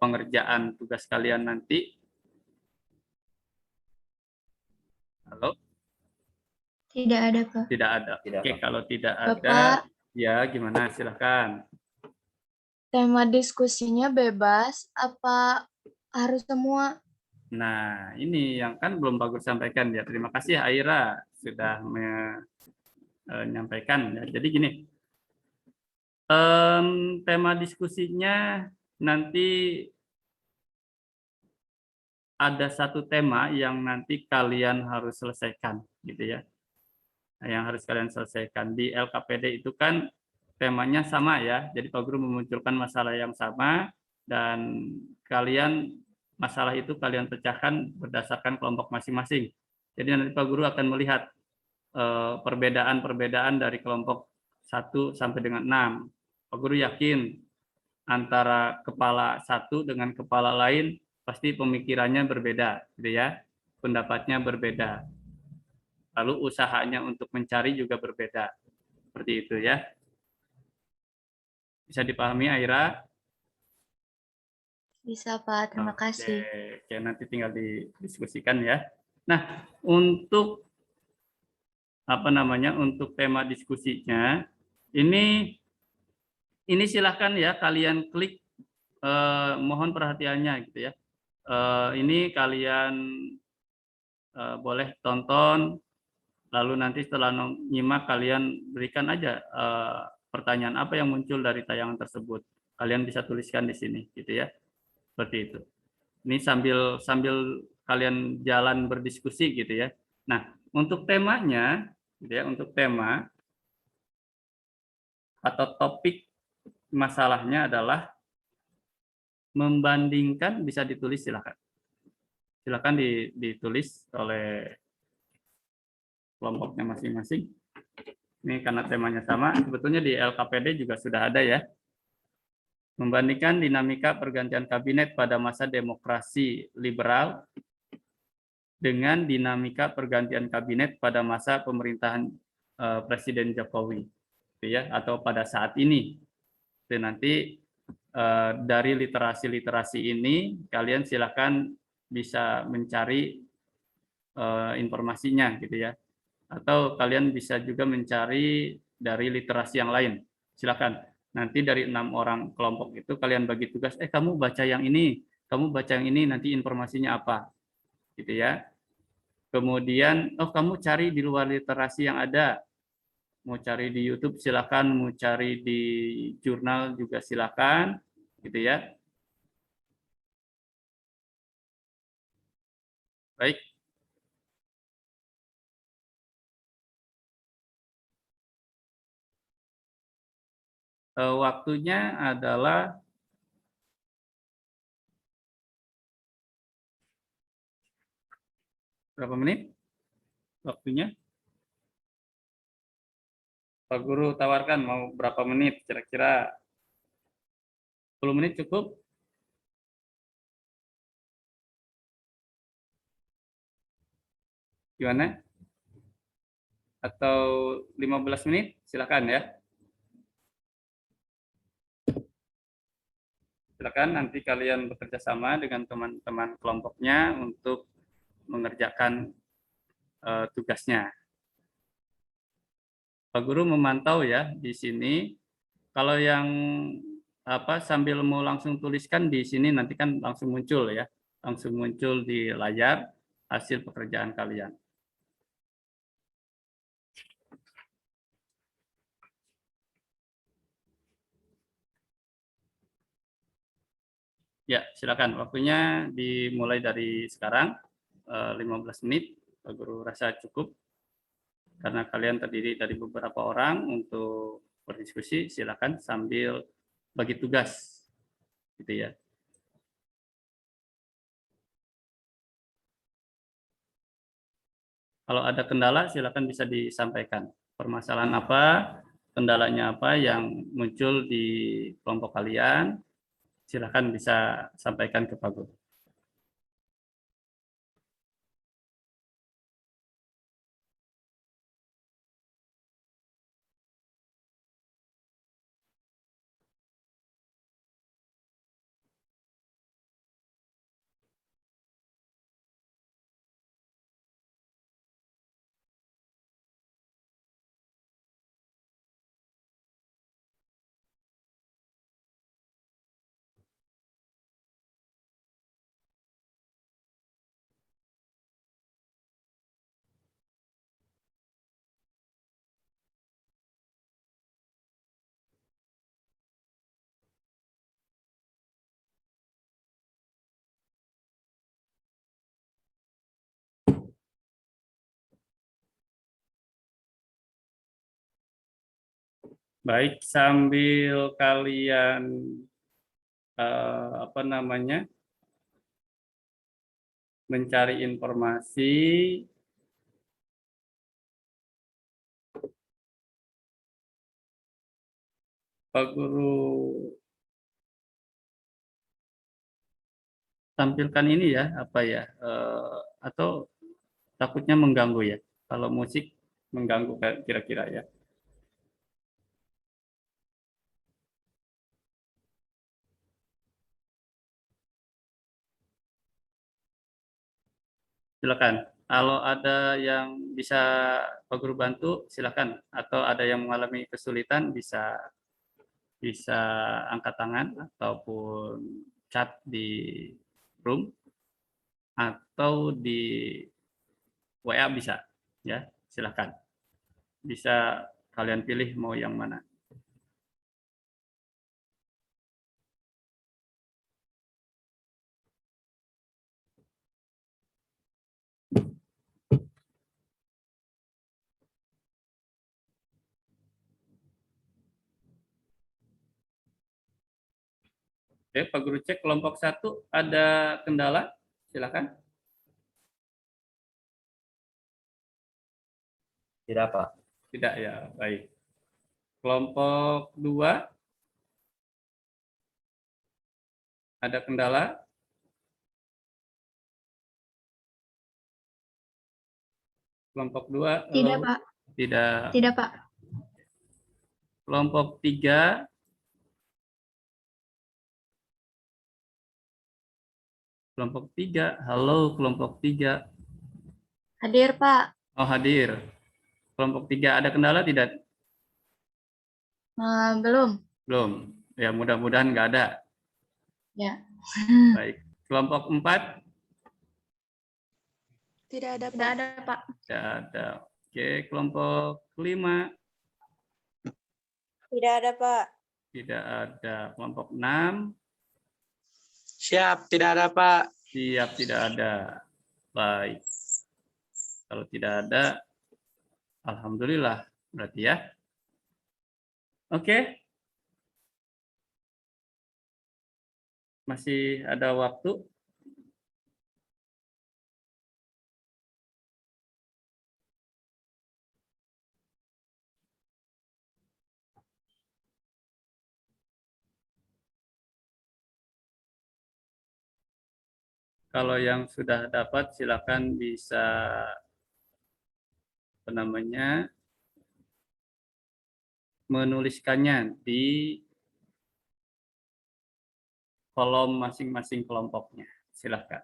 pengerjaan tugas kalian nanti? Halo? Tidak ada, Pak. Tidak ada. Oke, kalau tidak ada, Bapak, ya gimana? Silahkan. tema diskusinya bebas, apa harus semua? Nah, ini yang kan belum Pak Guru sampaikan ya. Terima kasih Aira sudah menyampaikan. Ya. Jadi gini, tema diskusinya nanti ada satu tema yang nanti kalian harus selesaikan, gitu ya. Nah, yang harus kalian selesaikan di LKPD itu kan temanya sama ya. Jadi Pak Guru memunculkan masalah yang sama dan kalian masalah itu kalian pecahkan berdasarkan kelompok masing-masing. Jadi nanti Pak Guru akan melihat perbedaan-perbedaan dari kelompok 1 sampai dengan 6. Pak Guru yakin antara kepala 1 dengan kepala lain pasti pemikirannya berbeda, gitu ya. Pendapatnya berbeda. Lalu usahanya untuk mencari juga berbeda. Seperti itu ya. Bisa dipahami Aira? Bisa, Pak. Terima kasih. Oke, nanti tinggal didiskusikan ya. Nah, untuk untuk tema diskusinya ini silahkan ya kalian klik, mohon perhatiannya gitu ya. Ini kalian boleh tonton, lalu nanti setelah nyimak kalian berikan aja pertanyaan apa yang muncul dari tayangan tersebut. Kalian bisa tuliskan di sini gitu ya. Seperti itu. Ini sambil kalian jalan berdiskusi gitu ya. Nah, untuk temanya gitu ya, untuk tema atau topik masalahnya adalah membandingkan, bisa ditulis silakan. Silakan ditulis oleh kelompoknya masing-masing. Ini karena temanya sama, sebetulnya di LKPD juga sudah ada ya. Membandingkan dinamika pergantian kabinet pada masa demokrasi liberal dengan dinamika pergantian kabinet pada masa pemerintahan Presiden Jokowi, gitu ya, atau pada saat ini. Itu nanti dari literasi-literasi ini kalian silakan bisa mencari informasinya, gitu ya, atau kalian bisa juga mencari dari literasi yang lain. Silakan. Nanti dari 6 orang kelompok itu kalian bagi tugas, kamu baca yang ini, kamu baca yang ini, nanti informasinya apa. Gitu ya. Kemudian, kamu cari di luar literasi yang ada. Mau cari di YouTube silakan, mau cari di jurnal juga silakan, gitu ya. Baik. Waktunya adalah berapa menit? Waktunya? Pak Guru tawarkan mau berapa menit kira-kira? 10 menit cukup? Gimana? Atau 15 menit? Silakan ya. Silakan nanti kalian bekerja sama dengan teman-teman kelompoknya untuk mengerjakan tugasnya. Pak Guru memantau ya di sini. Kalau yang sambil mau langsung tuliskan di sini nanti kan langsung muncul ya, langsung muncul di layar hasil pekerjaan kalian. Ya, silakan. Waktunya dimulai dari sekarang, 15 menit. Pak Guru rasa cukup. Karena kalian terdiri dari beberapa orang untuk berdiskusi, silakan sambil bagi tugas. Gitu ya. Kalau ada kendala, silakan bisa disampaikan. Permasalahan apa, kendalanya apa yang muncul di kelompok kalian, silakan bisa sampaikan ke Pak Guru. Baik, sambil kalian mencari informasi, Pak Guru tampilkan ini ya, atau takutnya mengganggu ya. Kalau musik mengganggu kira-kira ya. Silakan. Kalau ada yang bisa Pak Guru bantu, silakan. Atau ada yang mengalami kesulitan, bisa angkat tangan ataupun chat di room atau di WA bisa, ya. Silakan. Bisa kalian pilih mau yang mana. Oke, Pak Guru cek kelompok 1 ada kendala, silakan. Tidak, Pak. Tidak ya, baik. Kelompok 2 ada kendala? Kelompok 2? Tidak, Pak. Tidak. Tidak, Pak. Kelompok 3? Kelompok 3, halo kelompok 3. Hadir, Pak. Oh, hadir. Kelompok 3 ada kendala tidak? Belum. Belum. Ya, mudah-mudahan nggak ada. Ya. Baik. Kelompok 4? Tidak ada, Tidak ada, Pak. Tidak ada. Oke, kelompok 5? Tidak ada, Pak. Tidak ada. Kelompok 6? Siap, tidak ada, Pak. Siap, tidak ada. Baik. Kalau tidak ada, alhamdulillah berarti ya. Oke. Masih ada waktu. Kalau yang sudah dapat silakan bisa menuliskannya di kolom masing-masing kelompoknya. Silakan.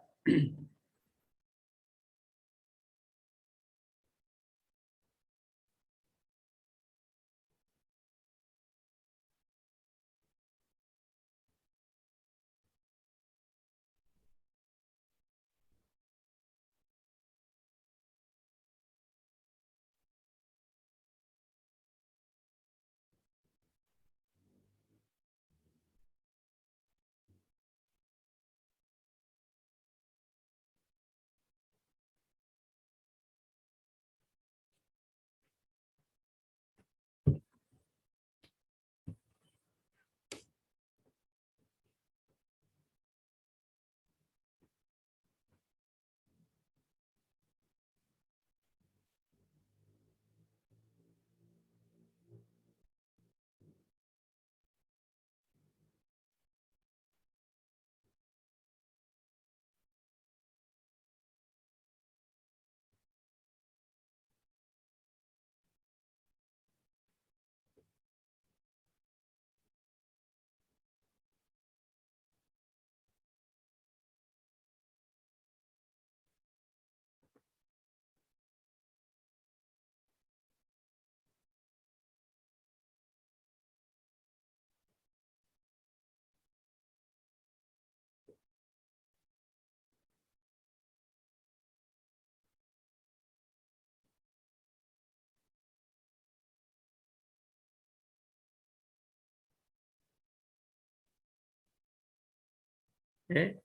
Oke.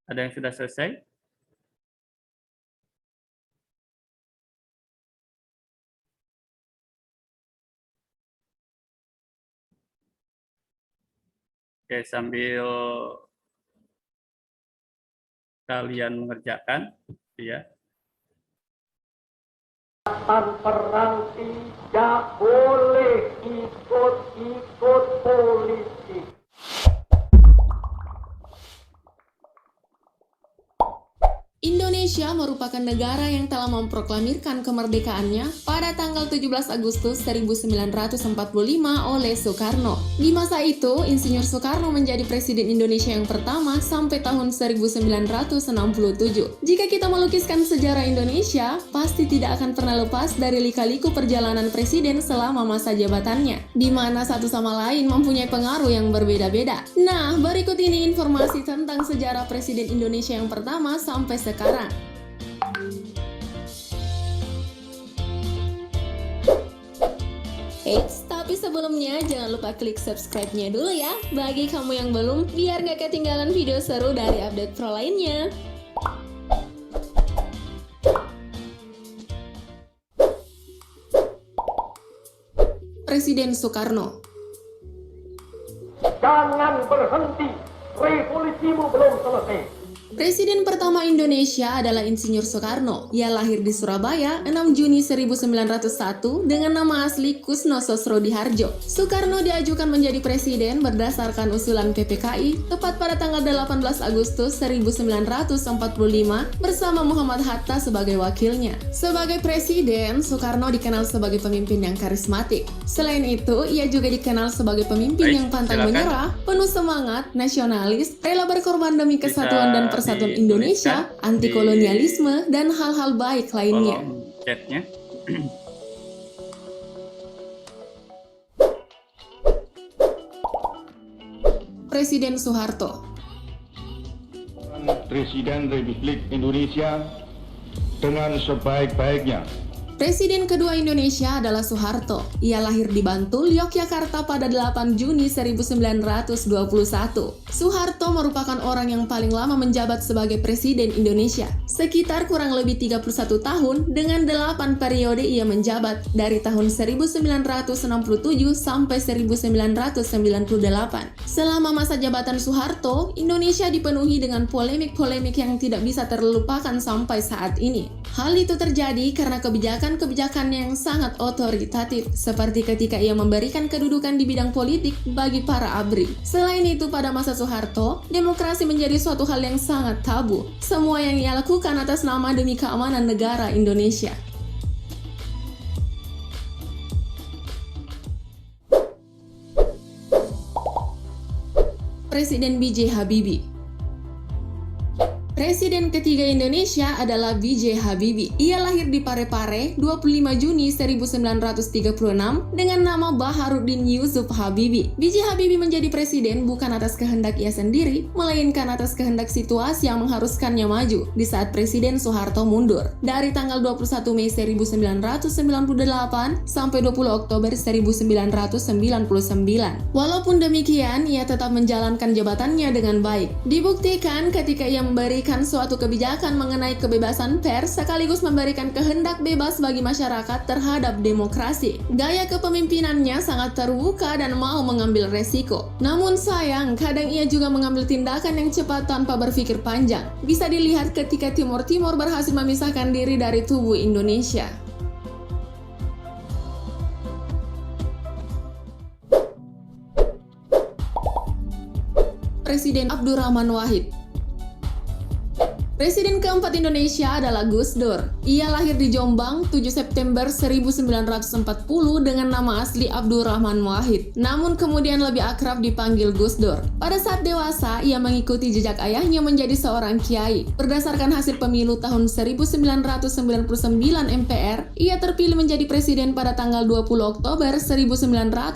Ada yang sudah selesai? Oke, sambil kalian mengerjakan, ya. Perang tidak boleh ikut-ikut politik. Indonesia merupakan negara yang telah memproklamirkan kemerdekaannya pada tanggal 17 Agustus 1945 oleh Soekarno. Di masa itu, Insinyur Soekarno menjadi Presiden Indonesia yang pertama sampai tahun 1967. Jika kita melukiskan sejarah Indonesia, pasti tidak akan pernah lepas dari lika-liku perjalanan Presiden selama masa jabatannya, di mana satu sama lain mempunyai pengaruh yang berbeda-beda. Nah, berikut ini informasi tentang sejarah Presiden Indonesia yang pertama sampai sekarang. Eits, tapi sebelumnya jangan lupa klik subscribe-nya dulu ya, bagi kamu yang belum, biar nggak ketinggalan video seru dari Update Pro lainnya. Presiden Soekarno. Jangan berhenti, revolusimu belum selesai. Presiden pertama Indonesia adalah Insinyur Soekarno. Ia lahir di Surabaya 6 Juni 1901 dengan nama asli Kusno Sosrodihardjo. Soekarno diajukan menjadi presiden berdasarkan usulan PPKI tepat pada tanggal 18 Agustus 1945 bersama Muhammad Hatta sebagai wakilnya. Sebagai presiden, Soekarno dikenal sebagai pemimpin yang karismatik. Selain itu, ia juga dikenal sebagai pemimpin yang pantang menyerah, penuh semangat, nasionalis, rela berkorban demi kesatuan dan persatuan Indonesia, anti kolonialisme, dan hal-hal baik lainnya. Chatnya. Presiden Soeharto. Presiden Republik Indonesia dengan sebaik-baiknya. Presiden kedua Indonesia adalah Soeharto. Ia lahir di Bantul, Yogyakarta pada 8 Juni 1921. Soeharto merupakan orang yang paling lama menjabat sebagai Presiden Indonesia. Sekitar kurang lebih 31 tahun dengan 8 periode ia menjabat dari tahun 1967 sampai 1998. Selama masa jabatan Soeharto, Indonesia dipenuhi dengan polemik-polemik yang tidak bisa terlupakan sampai saat ini. Hal itu terjadi karena kebijakan yang sangat otoritatif, seperti ketika ia memberikan kedudukan di bidang politik bagi para ABRI. Selain itu, pada masa Soeharto, demokrasi menjadi suatu hal yang sangat tabu. Semua yang ia lakukan atas nama demi keamanan negara Indonesia. Presiden B.J. Habibie. Presiden ketiga Indonesia adalah B.J. Habibie. Ia lahir di Parepare 25 Juni 1936 dengan nama Baharudin Yusuf Habibie. B.J. Habibie menjadi presiden bukan atas kehendak ia sendiri, melainkan atas kehendak situasi yang mengharuskannya maju di saat Presiden Soeharto mundur. Dari tanggal 21 Mei 1998 sampai 20 Oktober 1999. Walaupun demikian, ia tetap menjalankan jabatannya dengan baik. Dibuktikan ketika ia memberikan suatu kebijakan mengenai kebebasan pers sekaligus memberikan kehendak bebas bagi masyarakat terhadap demokrasi. Gaya kepemimpinannya sangat terbuka dan mau mengambil resiko. Namun sayang, kadang ia juga mengambil tindakan yang cepat tanpa berpikir panjang. Bisa dilihat ketika Timur Timur berhasil memisahkan diri dari tubuh Indonesia. Presiden Abdurrahman Wahid. Presiden keempat Indonesia adalah Gus Dur. Ia lahir di Jombang 7 September 1940 dengan nama asli Abdurrahman Wahid, namun kemudian lebih akrab dipanggil Gus Dur. Pada saat dewasa, ia mengikuti jejak ayahnya menjadi seorang kiai. Berdasarkan hasil pemilu tahun 1999 MPR, ia terpilih menjadi presiden pada tanggal 20 Oktober 1999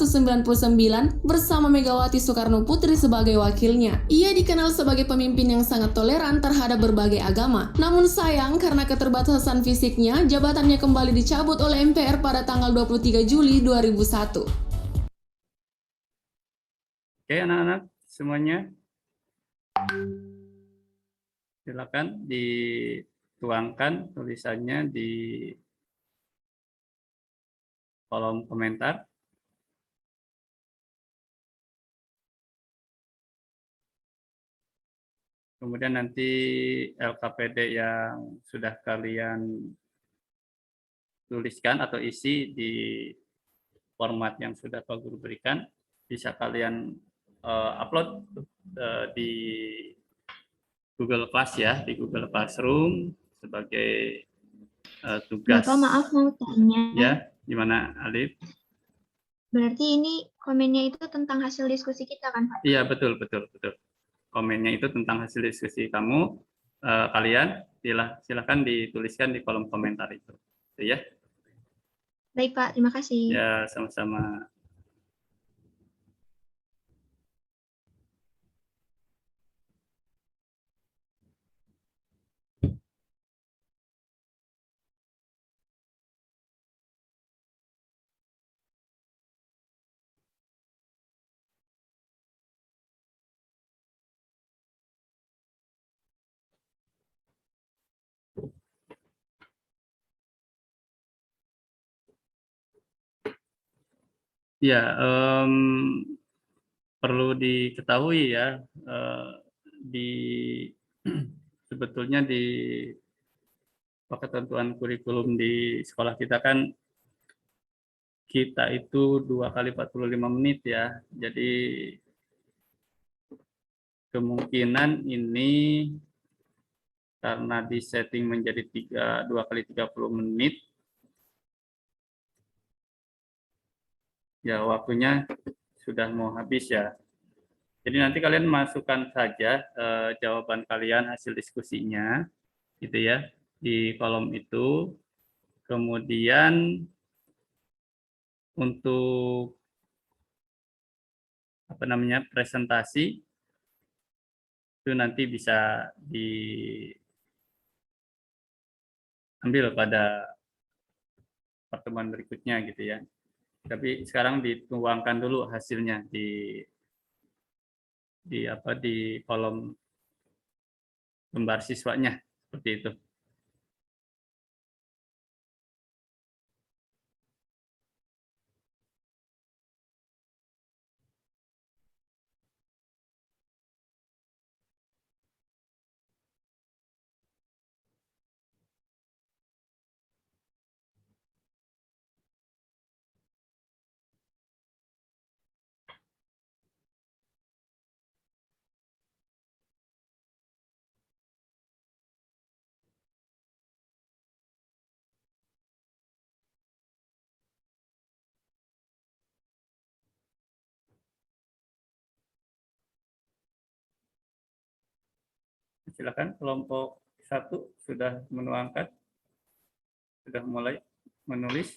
bersama Megawati Soekarno Putri sebagai wakilnya. Ia dikenal sebagai pemimpin yang sangat toleran terhadap berbagai agama. Namun sayang, karena keterbatasan fisiknya, jabatannya kembali dicabut oleh MPR pada tanggal 23 Juli 2001. Oke, anak-anak semuanya. Silakan dituangkan tulisannya di kolom komentar. Kemudian nanti LKPD yang sudah kalian tuliskan atau isi di format yang sudah Pak Guru berikan, bisa kalian upload di Google Class ya, di Google Classroom sebagai tugas. Bapak maaf mau tanya. Ya, gimana Alif? Berarti ini komennya itu tentang hasil diskusi kita kan Pak? Iya, betul. Komennya itu tentang hasil diskusi kamu, kalian silakan dituliskan di kolom komentar itu ya. Baik Pak, terima kasih. Ya, sama-sama. Ya, perlu diketahui ya, sebetulnya di ketentuan kurikulum di sekolah kita kan, kita itu 2 kali 45 menit ya. Jadi kemungkinan ini karena disetting menjadi 2 kali 30 menit, ya waktunya sudah mau habis ya. Jadi nanti kalian masukkan saja jawaban kalian, hasil diskusinya gitu ya di kolom itu. Kemudian untuk presentasi itu nanti bisa diambil pada pertemuan berikutnya gitu ya. Tapi sekarang dituangkan dulu hasilnya di kolom lembar siswanya seperti itu. Silakan kelompok 1 sudah menuangkan, sudah mulai menulis.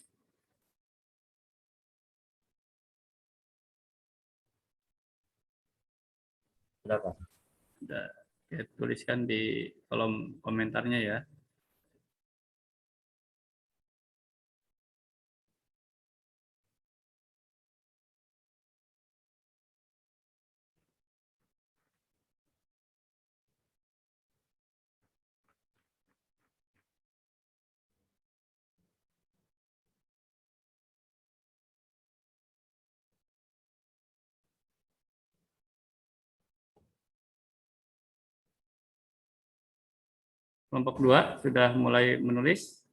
Sudah, Pak. Sudah tuliskan di kolom komentarnya ya. Kelompok 2 sudah mulai menulis.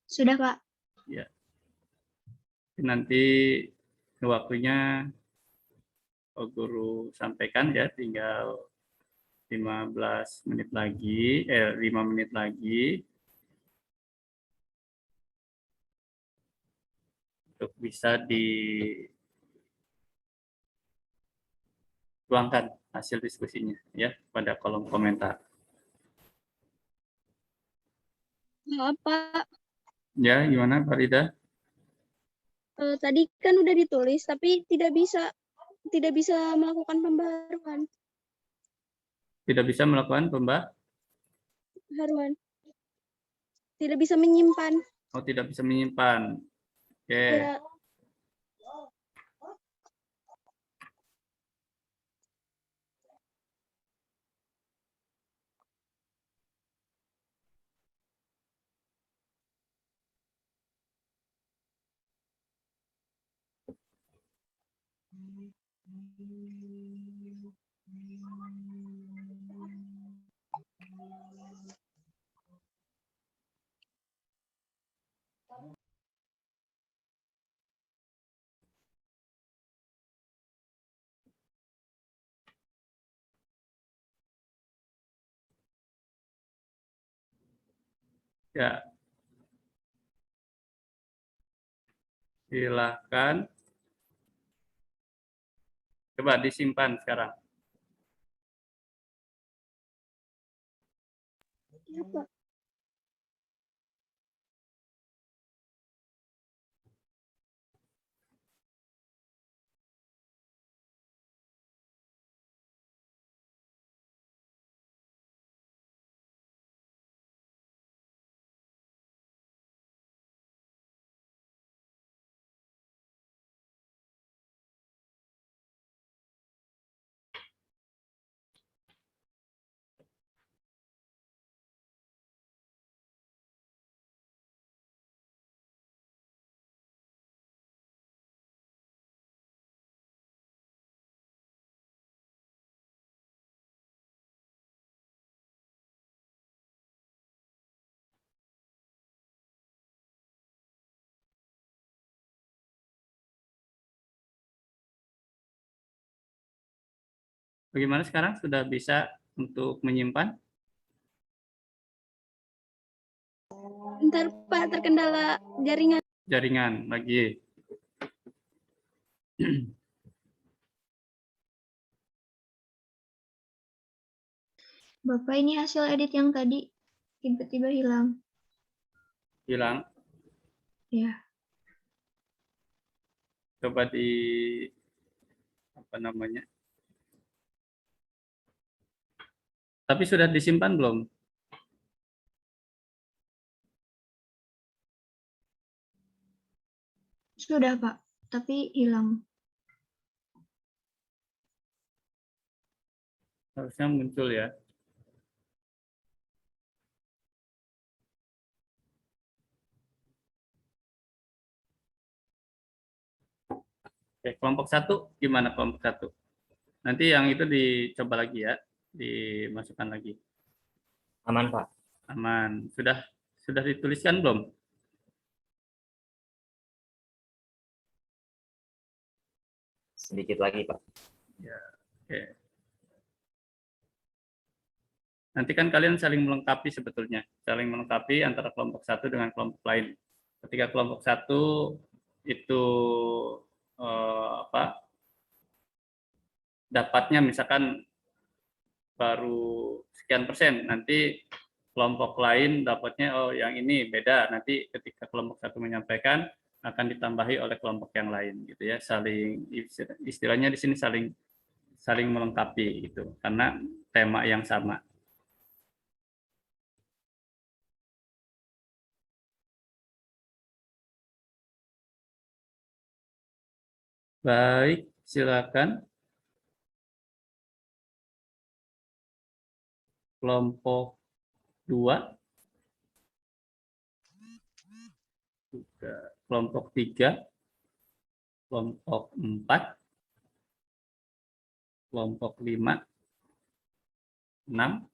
Sudah, Pak. Ya. Nanti waktunya guru sampaikan ya, tinggal 15 menit lagi, 5 menit lagi untuk bisa dituangkan hasil diskusinya ya pada kolom komentar. Maaf, Pak. Ya, gimana Pak Rida? Tadi kan udah ditulis, tapi tidak bisa melakukan pembaruan. Tidak bisa melakukan Haruan. Tidak bisa menyimpan. Oh, tidak bisa menyimpan. Oke. Ya, Ya. Silakan. Coba disimpan sekarang. ya, Pak. Bagaimana sekarang? Sudah bisa untuk menyimpan? Bentar, Pak, terkendala jaringan. Jaringan lagi. Bapak, ini hasil edit yang tadi tiba-tiba hilang. Hilang. Ya. Coba di apa namanya? Tapi sudah disimpan belum? Sudah, Pak, tapi hilang. Harusnya muncul ya. Oke, kelompok 1 gimana kelompok 1? Nanti yang itu dicoba lagi ya, dimasukkan lagi. Aman, Pak. Aman. Sudah dituliskan belum? Sedikit lagi, Pak. Ya, oke. Nanti kan kalian saling melengkapi sebetulnya, saling melengkapi antara kelompok 1 dengan kelompok lain. Ketika kelompok 1 itu dapatnya misalkan baru sekian persen, nanti kelompok lain dapatnya yang ini beda. Nanti ketika kelompok 1 menyampaikan akan ditambahi oleh kelompok yang lain gitu ya. Saling istilahnya di sini saling melengkapi gitu karena tema yang sama. Baik, silakan. Kelompok 2. Kelompok 3. Kelompok 4. Kelompok 5. 6.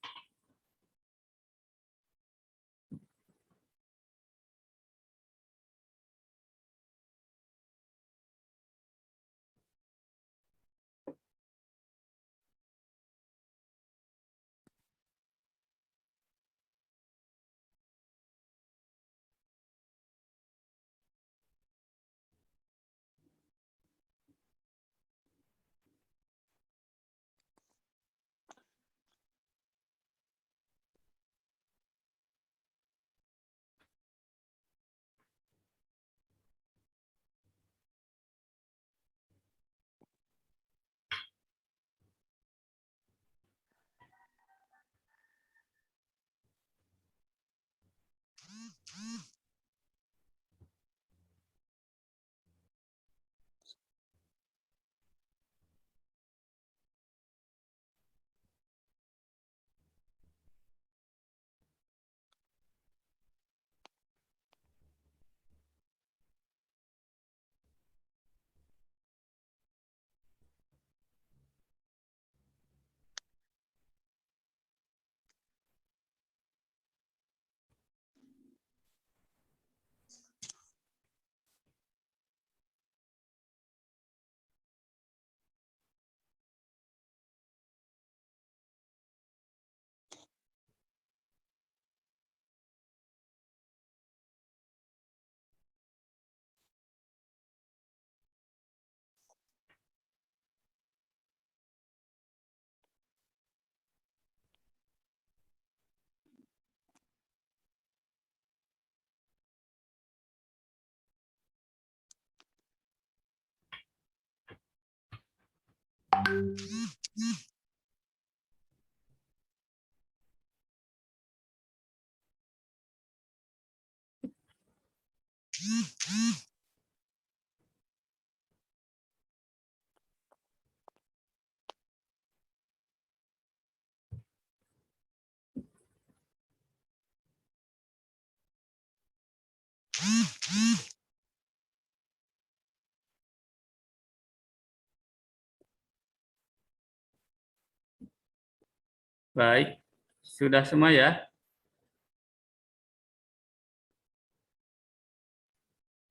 Baik, sudah semua ya?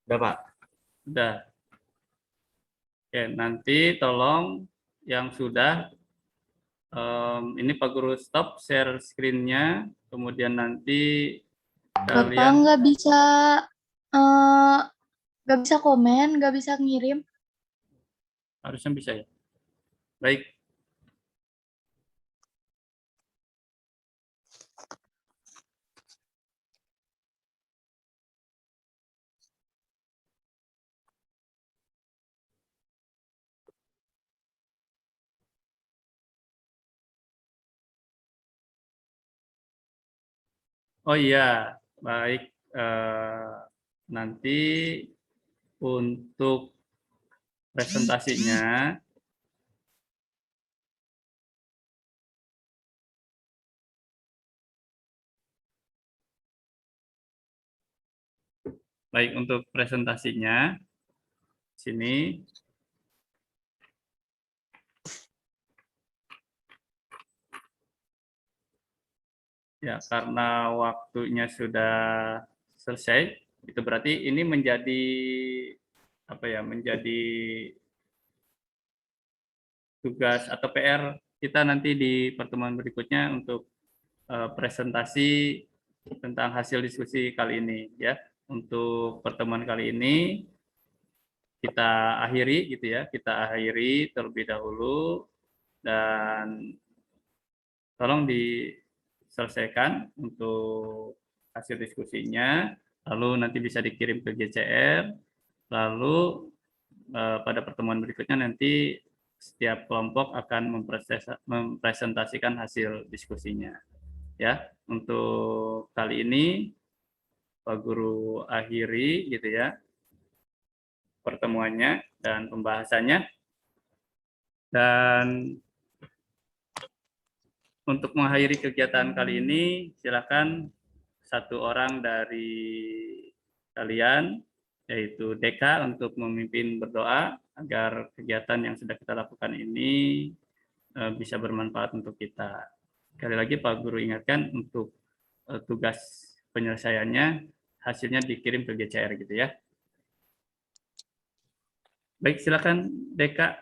Udah, Pak. Sudah. Oke, nanti tolong yang sudah, ini Pak Guru stop share screen-nya, kemudian nanti Bapak kalian nggak bisa komen, nggak bisa ngirim. harusnya bisa ya. Baik. Oh iya, baik. Nanti untuk presentasinya sini ya, karena waktunya sudah selesai, itu berarti ini menjadi apa ya? Menjadi tugas atau PR kita nanti di pertemuan berikutnya untuk presentasi tentang hasil diskusi kali ini ya. Untuk pertemuan kali ini kita akhiri gitu ya, kita akhiri terlebih dahulu dan tolong diselesaikan untuk hasil diskusinya, lalu nanti bisa dikirim ke GCR, lalu pada pertemuan berikutnya nanti setiap kelompok akan mempresentasikan hasil diskusinya. Ya, untuk kali ini Pak Guru akhiri gitu ya pertemuannya dan pembahasannya. Dan untuk mengakhiri kegiatan kali ini, silakan satu orang dari kalian, yaitu Deka, untuk memimpin berdoa agar kegiatan yang sudah kita lakukan ini bisa bermanfaat untuk kita. Sekali lagi Pak Guru ingatkan untuk tugas penyelesaiannya, hasilnya dikirim ke GCR gitu ya. Baik, silakan Deka.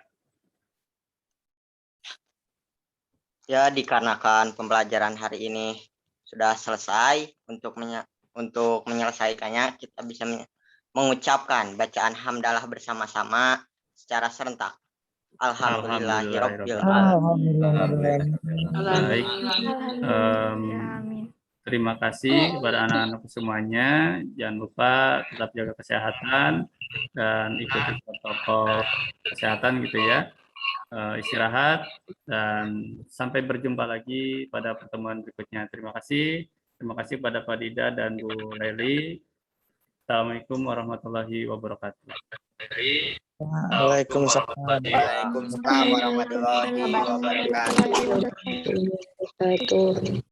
Ya, dikarenakan pembelajaran hari ini sudah selesai, untuk menyelesaikannya kita bisa mengucapkan bacaan hamdalah bersama-sama secara serentak. Alhamdulillahirabbil alamin. Baik. Terima kasih kepada anak-anak semuanya. Jangan lupa tetap jaga kesehatan dan ikuti protokol kesehatan gitu ya. Istirahat dan sampai berjumpa lagi pada pertemuan berikutnya. Terima kasih. Terima kasih pada Pak Dida dan Bu Leli. Assalamualaikum warahmatullahi wabarakatuh. Waalaikumsalam. Waalaikumsalam warahmatullahi wabarakatuh.